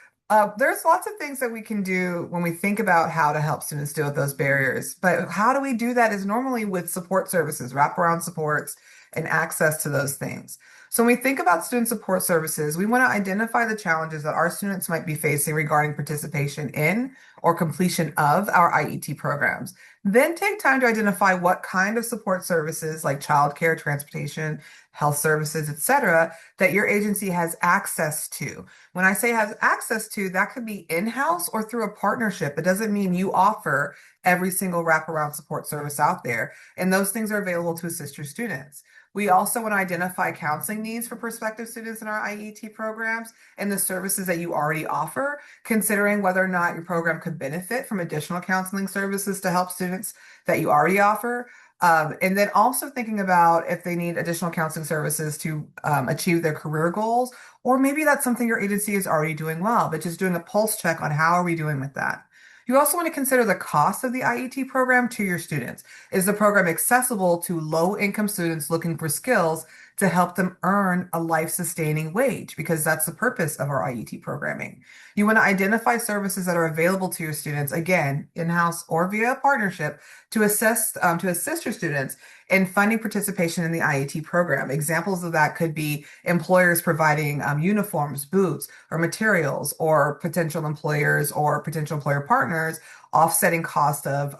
there's lots of things that we can do when we think about how to help students deal with those barriers. But how do we do that is normally with support services, wraparound supports, and access to those things. So when we think about student support services, we want to identify the challenges that our students might be facing regarding participation in or completion of our IET programs. Then take time to identify what kind of support services like childcare, transportation, health services, et cetera, that your agency has access to. When I say has access to, that could be in-house or through a partnership. It doesn't mean you offer every single wraparound support service out there. And those things are available to assist your students. We also want to identify counseling needs for prospective students in our IET programs and the services that you already offer, considering whether or not your program could benefit from additional counseling services to help students that you already offer. And then also thinking about if they need additional counseling services to achieve their career goals, or maybe that's something your agency is already doing well, but just doing a pulse check on how are we doing with that. You also want to consider the cost of the IET program to your students. Is the program accessible to low-income students looking for skills to help them earn a life-sustaining wage? Because that's the purpose of our IET programming. You want to identify services that are available to your students, again, in-house or via a partnership, to assist your students in funding participation in the IET program. Examples of that could be employers providing uniforms, boots, or materials, or potential employers or potential employer partners offsetting cost of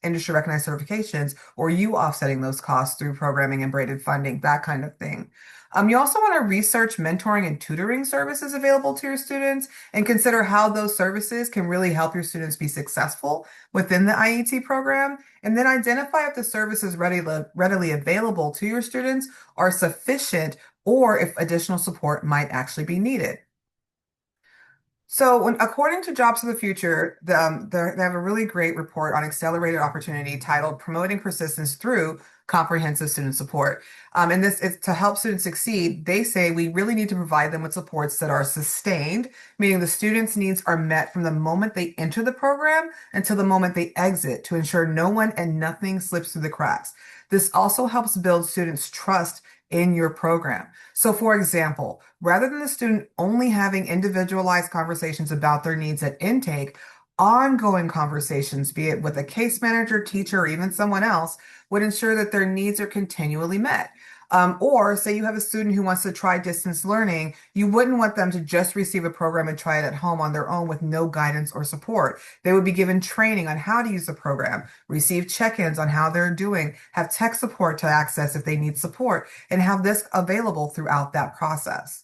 industry recognized certifications, or you offsetting those costs through programming and braided funding, that kind of thing. You also want to research mentoring and tutoring services available to your students and consider how those services can really help your students be successful within the IET program. And then identify if the services readily available to your students are sufficient or if additional support might actually be needed. So, according to Jobs of the Future, they have a really great report on accelerated opportunity titled "Promoting Persistence Through Comprehensive Student Support." And this is to help students succeed. They say we really need to provide them with supports that are sustained, meaning the students' needs are met from the moment they enter the program until the moment they exit to ensure no one and nothing slips through the cracks. This also helps build students' trust in your program. So, for example, rather than the student only having individualized conversations about their needs at intake, ongoing conversations, be it with a case manager, teacher, or even someone else, would ensure that their needs are continually met. Or say you have a student who wants to try distance learning, you wouldn't want them to just receive a program and try it at home on their own with no guidance or support. They would be given training on how to use the program, receive check-ins on how they're doing, have tech support to access if they need support, and have this available throughout that process.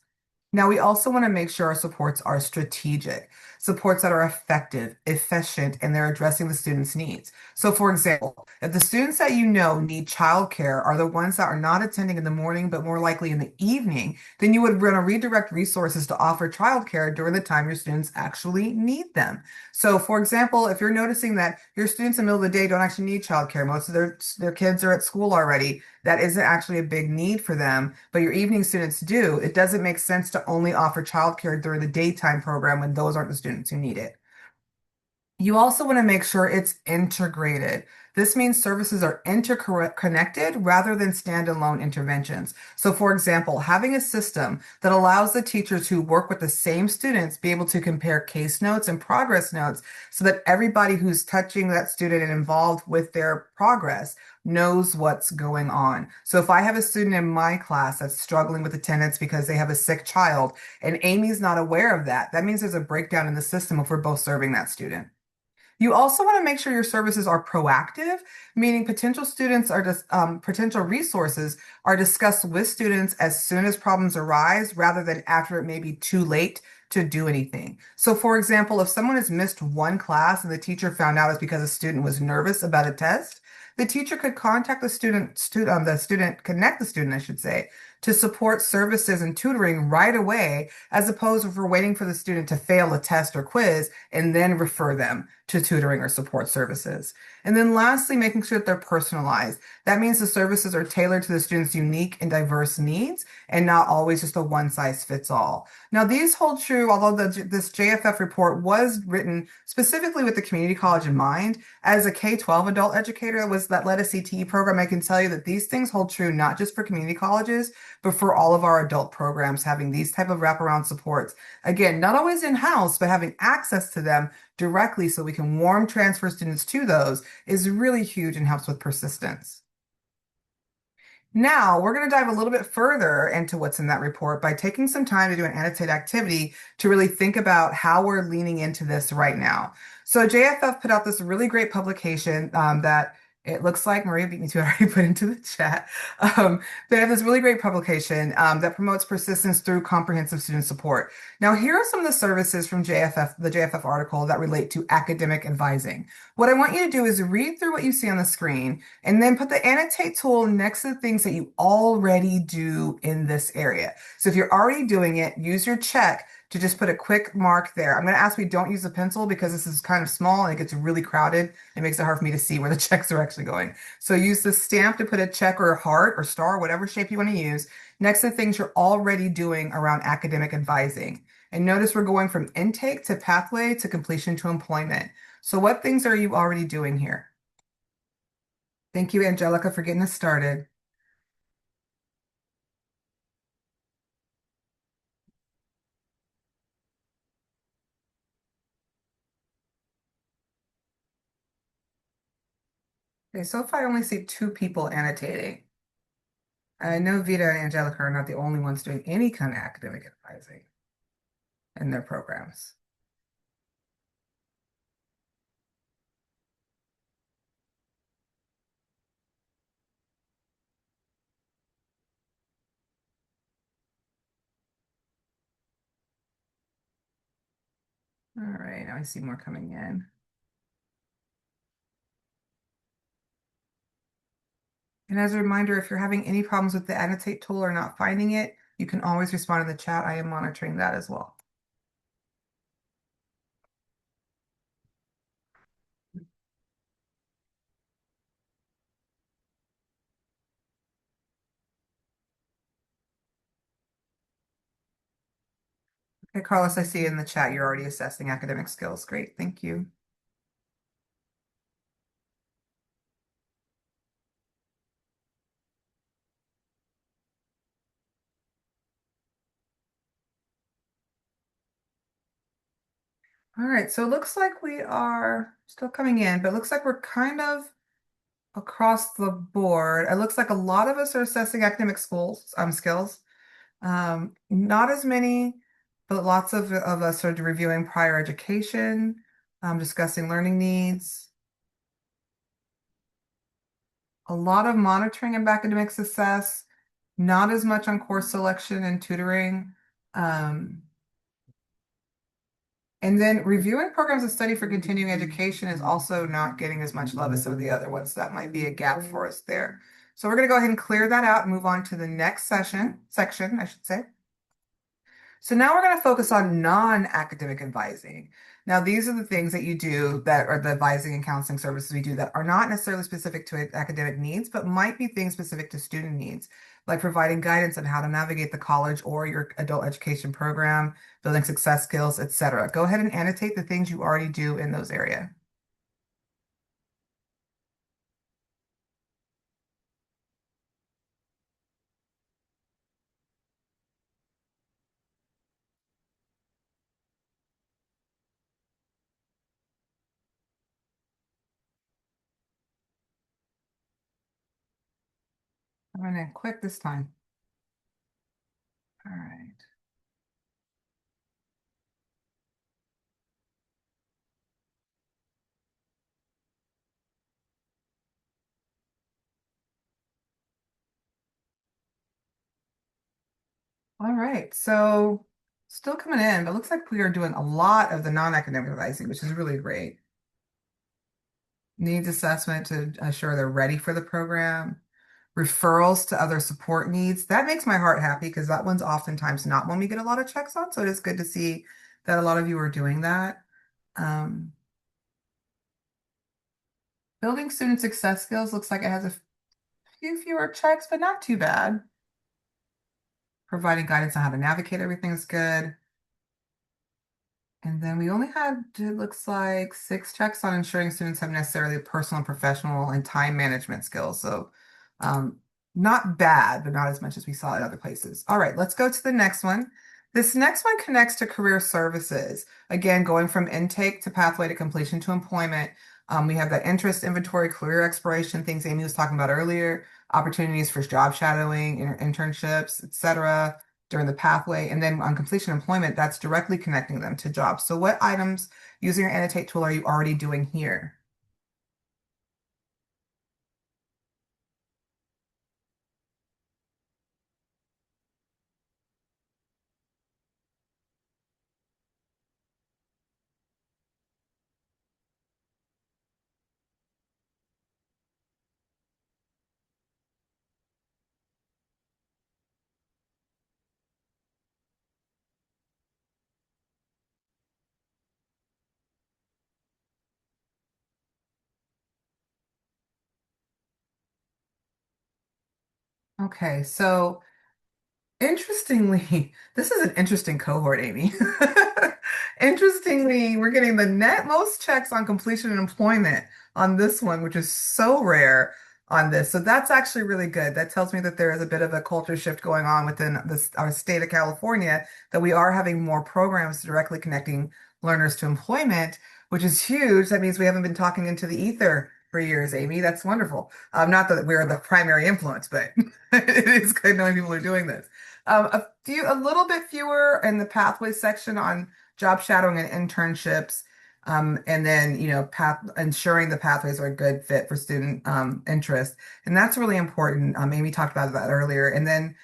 Now, we also want to make sure our supports are strategic, supports that are effective, efficient, and they're addressing the student's needs. So, for example, if the students that you know need childcare are the ones that are not attending in the morning, but more likely in the evening, then you would want to redirect resources to offer childcare during the time your students actually need them. So, for example, if you're noticing that your students in the middle of the day don't actually need childcare, most of their kids are at school already, that isn't actually a big need for them, but your evening students do, it doesn't make sense to only offer childcare during the daytime program when those aren't the students who need it. You also want to make sure it's integrated. This means services are interconnected rather than standalone interventions. So, for example, having a system that allows the teachers who work with the same students be able to compare case notes and progress notes so that everybody who's touching that student and involved with their progress knows what's going on. So, if I have a student in my class that's struggling with attendance because they have a sick child and Amy's not aware of that, that means there's a breakdown in the system if we're both serving that student. You also want to make sure your services are proactive, meaning potential resources are discussed with students as soon as problems arise rather than after it may be too late to do anything. So, for example, if someone has missed one class and the teacher found out it's because a student was nervous about a test, the teacher could contact connect the student, I should say, to support services and tutoring right away, as opposed to for waiting for the student to fail a test or quiz and then refer them to tutoring or support services. And then lastly, making sure that they're personalized. That means the services are tailored to the student's unique and diverse needs and not always just a one size fits all. Now, these hold true, although this JFF report was written specifically with the community college in mind. As a K-12 adult educator that led a CTE program, I can tell you that these things hold true not just for community colleges, but for all of our adult programs having these type of wraparound supports. Again, not always in-house, but having access to them directly so we can warm transfer students to those is really huge and helps with persistence. Now, we're going to dive a little bit further into what's in that report by taking some time to do an annotated activity to really think about how we're leaning into this right now. So, JFF put out this really great publication that it looks like Maria beat me to it, I already put into the chat. They have this really great publication that promotes persistence through comprehensive student support. Now, here are some of the services from the JFF article that relate to academic advising. What I want you to do is read through what you see on the screen and then put the annotate tool next to the things that you already do in this area. So if you're already doing it, use your check to just put a quick mark there. I'm going to ask we don't use a pencil because this is kind of small and it gets really crowded. It makes it hard for me to see where the checks are actually going. So use the stamp to put a check or a heart or star, whatever shape you want to use, next to the things you're already doing around academic advising. And notice we're going from intake to pathway to completion to employment. So what things are you already doing here? Thank you, Angelica, for getting us started. Okay, so far I only see two people annotating. I know Vita and Angelica are not the only ones doing any kind of academic advising in their programs. All right, now I see more coming in. And as a reminder, if you're having any problems with the annotate tool or not finding it, you can always respond in the chat. I am monitoring that as well. Okay, Carlos, I see in the chat you're already assessing academic skills. Great, thank you. All right, so it looks like we are still coming in, but it looks like we're kind of across the board. It looks like a lot of us are assessing academic skills. Not as many, but lots of us are reviewing prior education, discussing learning needs, a lot of monitoring of academic success, not as much on course selection and tutoring. Um, And then reviewing programs of study for continuing education is also not getting as much love as some of the other ones. That might be a gap for us there. So we're going to go ahead and clear that out and move on to the next section, I should say. So now we're going to focus on non-academic advising. Now, these are the things that you do that are the advising and counseling services we do that are not necessarily specific to academic needs, but might be things specific to student needs, like providing guidance on how to navigate the college or your adult education program, building success skills, etc. Go ahead and annotate the things you already do in those areas. I'm going to click this time. All right. All right. So still coming in, but looks like we are doing a lot of the non-academic advising, which is really great. Needs assessment to assure they're ready for the program. Referrals to other support needs. That makes my heart happy because that one's oftentimes not one we get a lot of checks on. So it is good to see that a lot of you are doing that. Um, Building student success skills looks like it has a few fewer checks, but not too bad. Providing guidance on how to navigate everything is good. And then we only had, it looks like, 6 checks on ensuring students have necessarily personal and professional and time management skills. So um, not bad, but not as much as we saw at other places. All right, let's go to the next one. This next one connects to career services. Again, going from intake to pathway to completion to employment. We have that interest inventory, career exploration, things Amy was talking about earlier, opportunities for job shadowing, internships, etc during the pathway. And then on completion employment, that's directly connecting them to jobs. So what items using your annotate tool are you already doing here? Okay, so interestingly, this is an interesting cohort, Amy. Interestingly, we're getting the net most checks on completion and employment on this one, which is so rare on this. So that's actually really good. That tells me that there is a bit of a culture shift going on within our state of California, that we are having more programs directly connecting learners to employment, which is huge. That means we haven't been talking into the ether for years, Amy. That's wonderful. Not that we're the primary influence, but it is good knowing people are doing this. A little bit fewer in the pathway section on job shadowing and internships. And then, ensuring the pathways are a good fit for student interest. And that's really important. Amy talked about that earlier. And then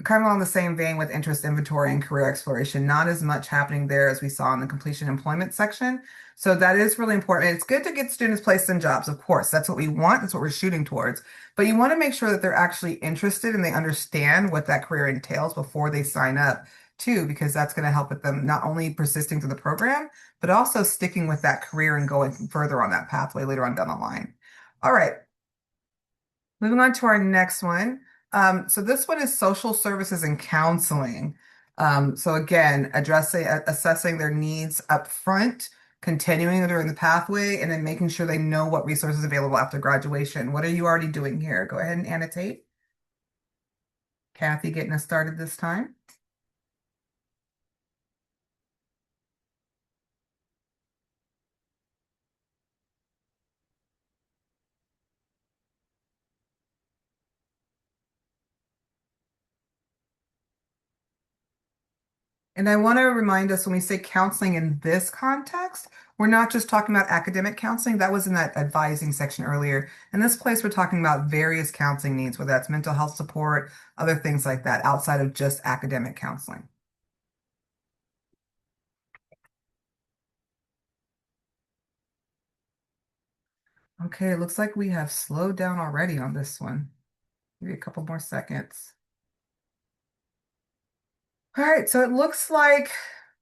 kind of on the same vein with interest inventory and career exploration, not as much happening there as we saw in the completion employment section. So that is really important. It's good to get students placed in jobs, of course. That's what we want. That's what we're shooting towards. But you want to make sure that they're actually interested and they understand what that career entails before they sign up too, because that's going to help with them not only persisting through the program, but also sticking with that career and going further on that pathway later on down the line. All right. Moving on to our next one. So this one is social services and counseling. So again, assessing their needs up front, continuing during the pathway, and then making sure they know what resources are available after graduation. What are you already doing here? Go ahead and annotate. Kathy getting us started this time. And I want to remind us when we say counseling in this context, we're not just talking about academic counseling. That was in that advising section earlier. In this place, we're talking about various counseling needs, whether that's mental health support, other things like that, outside of just academic counseling. Okay, it looks like we have slowed down already on this one. Maybe a couple more seconds. All right, so it looks like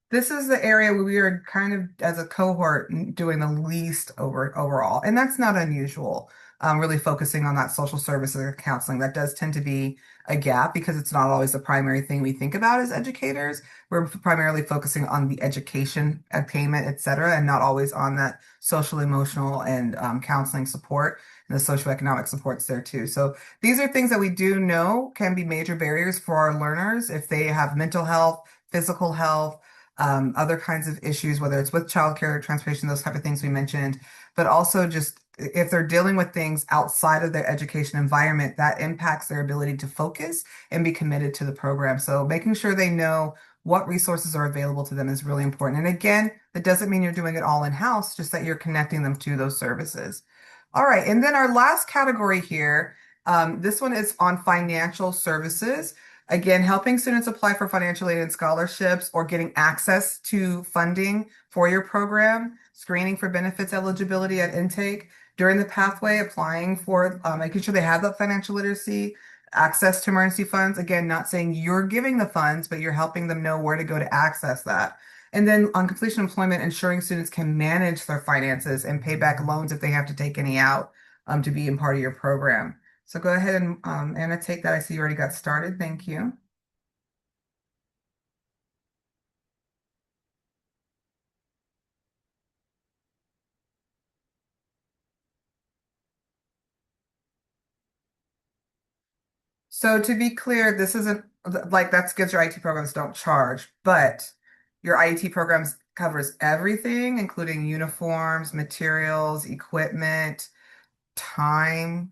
this is the area where we are kind of, as a cohort, doing the least overall, and that's not unusual. Really focusing on that social services or counseling, that does tend to be a gap because it's not always the primary thing we think about as educators. We're primarily focusing on the education, attainment, et cetera, and not always on that social, emotional, and counseling support and the socioeconomic supports there too. So these are things that we do know can be major barriers for our learners if they have mental health, physical health, other kinds of issues, whether it's with childcare, transportation, those type of things we mentioned, but also just if they're dealing with things outside of their education environment, that impacts their ability to focus and be committed to the program. So making sure they know what resources are available to them is really important. And again, that doesn't mean you're doing it all in-house, just that you're connecting them to those services. All right, and then our last category here, this one is on financial services. Again, helping students apply for financial aid and scholarships or getting access to funding for your program, screening for benefits eligibility at intake, during the pathway, applying for making sure they have that financial literacy, access to emergency funds. Again, not saying you're giving the funds, but you're helping them know where to go to access that. And then on completion of employment, ensuring students can manage their finances and pay back loans if they have to take any out to be in part of your program. So go ahead and annotate that. I see you already got started. Thank you. So to be clear, this isn't like that's good. Your IT programs don't charge, but your IET programs covers everything, including uniforms, materials, equipment, time,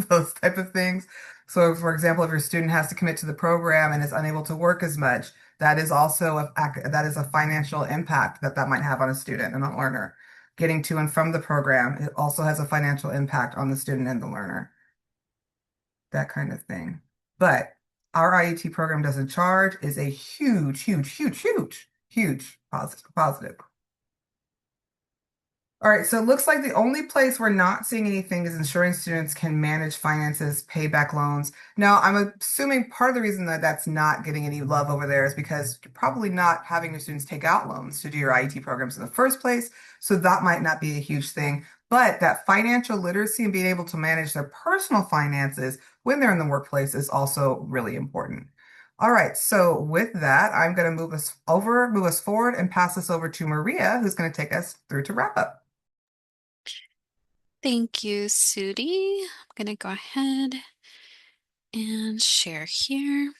those type of things. So, for example, if your student has to commit to the program and is unable to work as much, that is also that is a financial impact that might have on a student and a learner. Getting to and from the program, it also has a financial impact on the student and the learner, that kind of thing. But our IET program doesn't charge is a huge, huge, huge, huge, huge positive. All right, so it looks like the only place we're not seeing anything is ensuring students can manage finances, pay back loans. Now, I'm assuming part of the reason that that's not getting any love over there is because you're probably not having your students take out loans to do your IET programs in the first place. So that might not be a huge thing. But that financial literacy and being able to manage their personal finances when they're in the workplace is also really important. All right, so with that, I'm going to move us forward and pass this over to Maria, who's going to take us through to wrap up. Thank you, Sudi. I'm gonna go ahead and share here.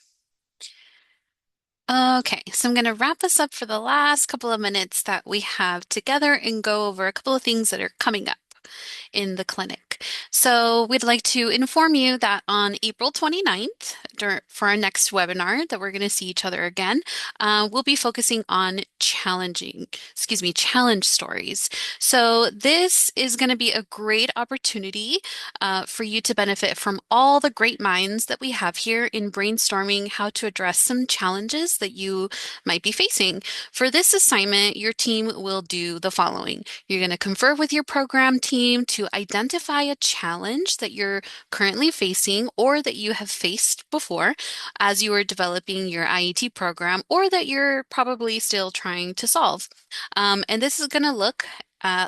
Okay, so I'm going to wrap this up for the last couple of minutes that we have together and go over a couple of things that are coming up in the clinic. So we'd like to inform you that on April 29th, for our next webinar that we're going to see each other again, we'll be focusing on challenge stories. So this is going to be a great opportunity for you to benefit from all the great minds that we have here in brainstorming how to address some challenges that you might be facing. For this assignment, your team will do the following. You're going to confer with your program team to identify a challenge that you're currently facing or that you have faced before as you are developing your IET program or that you're probably still trying to solve. And this is going to look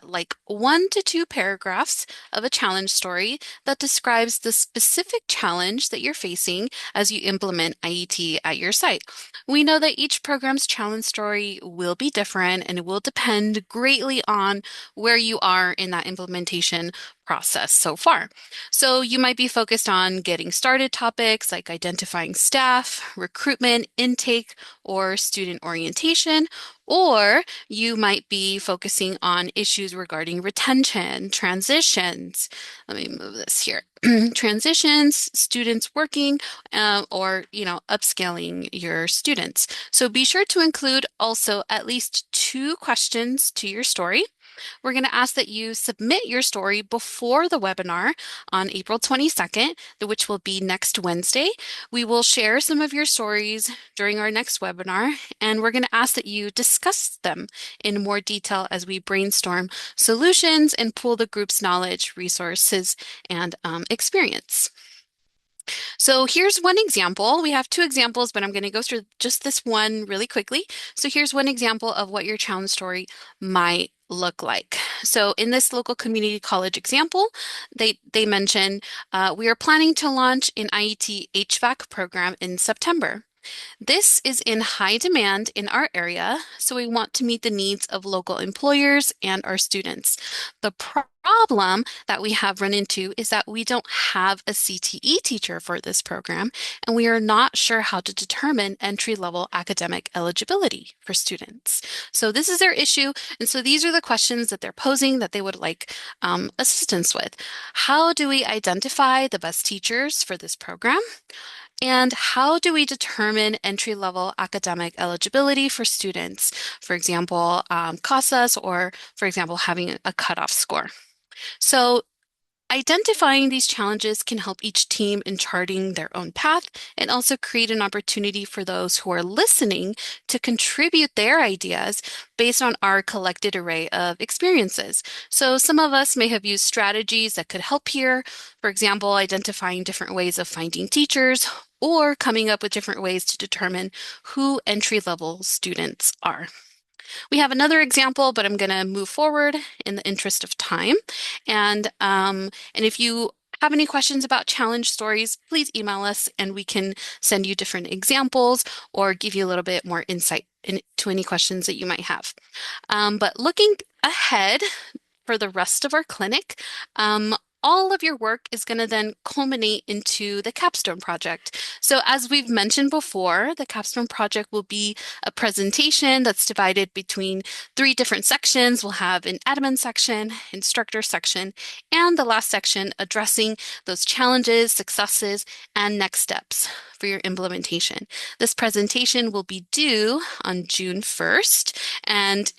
like 1 to 2 paragraphs of a challenge story that describes the specific challenge that you're facing as you implement IET at your site. We know that each program's challenge story will be different and it will depend greatly on where you are in that implementation process so far. So you might be focused on getting started topics like identifying staff, recruitment, intake, or student orientation, or you might be focusing on issues regarding retention, transitions. Let me move this here. Transitions, students working, or upscaling your students. So be sure to include also at least 2 questions to your story. We're going to ask that you submit your story before the webinar on April 22nd, which will be next Wednesday. We will share some of your stories during our next webinar, and we're going to ask that you discuss them in more detail as we brainstorm solutions and pool the group's knowledge, resources, and experience. So here's one example. We have 2 examples, but I'm going to go through just this one really quickly. So here's one example of what your challenge story might look like. So in this local community college example, they mention we are planning to launch an IET HVAC program in September. This is in high demand in our area, so we want to meet the needs of local employers and our students. The problem that we have run into is that we don't have a CTE teacher for this program, and we are not sure how to determine entry-level academic eligibility for students. So this is their issue, and so these are the questions that they're posing that they would like assistance with. How do we identify the best teachers for this program? And how do we determine entry-level academic eligibility for students? For example, CASAS, or for example, having a cutoff score. So identifying these challenges can help each team in charting their own path and also create an opportunity for those who are listening to contribute their ideas based on our collected array of experiences. So some of us may have used strategies that could help here. For example, identifying different ways of finding teachers or coming up with different ways to determine who entry-level students are. We have another example, but I'm going to move forward in the interest of time. And if you have any questions about challenge stories, please email us and we can send you different examples or give you a little bit more insight into any questions that you might have. But looking ahead for the rest of our clinic, all of your work is going to then culminate into the capstone project. So as we've mentioned before, the capstone project will be a presentation that's divided between 3 different sections. We'll have an admin section, instructor section, and the last section addressing those challenges, successes, and next steps for your implementation. This presentation will be due on June 1st and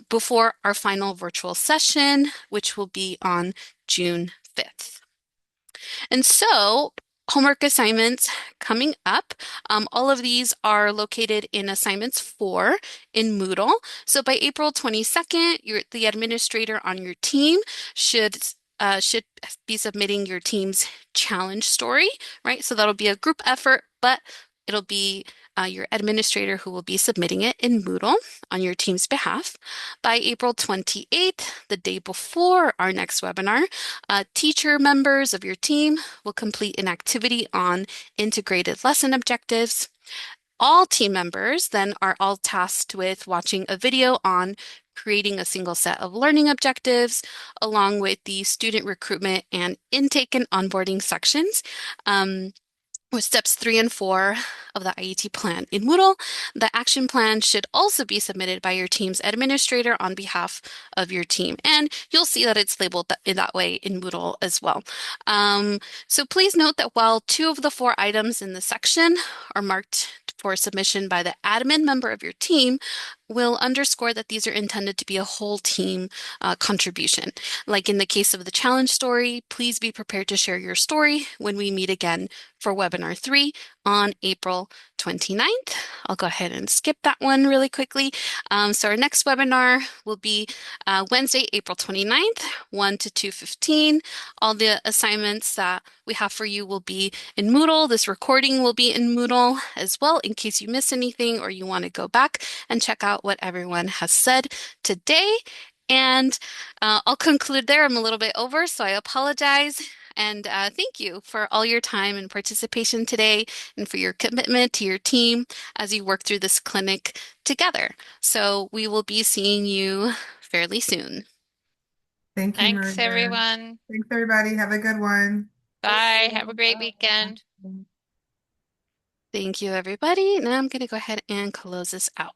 before our final virtual session, which will be on June 5th. And so homework assignments coming up. All of these are located in assignments 4 in Moodle. So by April 22nd, the administrator on your team should be submitting your team's challenge story, right? So that'll be a group effort, but it'll be your administrator who will be submitting it in Moodle on your team's behalf. By April 28th, the day before our next webinar, teacher members of your team will complete an activity on integrated lesson objectives. All team members then are all tasked with watching a video on creating a single set of learning objectives, along with the student recruitment and intake and onboarding sections. With steps 3 and 4 of the IET plan in Moodle. The action plan should also be submitted by your team's administrator on behalf of your team. And you'll see that it's labeled in that way in Moodle as well. So please note that while 2 of the 4 items in the section are marked for submission by the admin member of your team, will underscore that these are intended to be a whole team contribution. Like in the case of the challenge story, please be prepared to share your story when we meet again for webinar 3 on April 29th. I'll go ahead and skip that one really quickly. So our next webinar will be Wednesday, April 29th, 1 to 2:15. All the assignments that we have for you will be in Moodle. This recording will be in Moodle as well in case you miss anything or you want to go back and check out what everyone has said today. And I'll conclude there. I'm a little bit over, so I apologize. And thank you for all your time and participation today and for your commitment to your team as you work through this clinic together. So we will be seeing you fairly soon. Thank you, Thanks, Maria. everyone. Thanks, everybody. Have a good one. Bye. Have a great weekend. Thank you, everybody. Now I'm going to go ahead and close this out.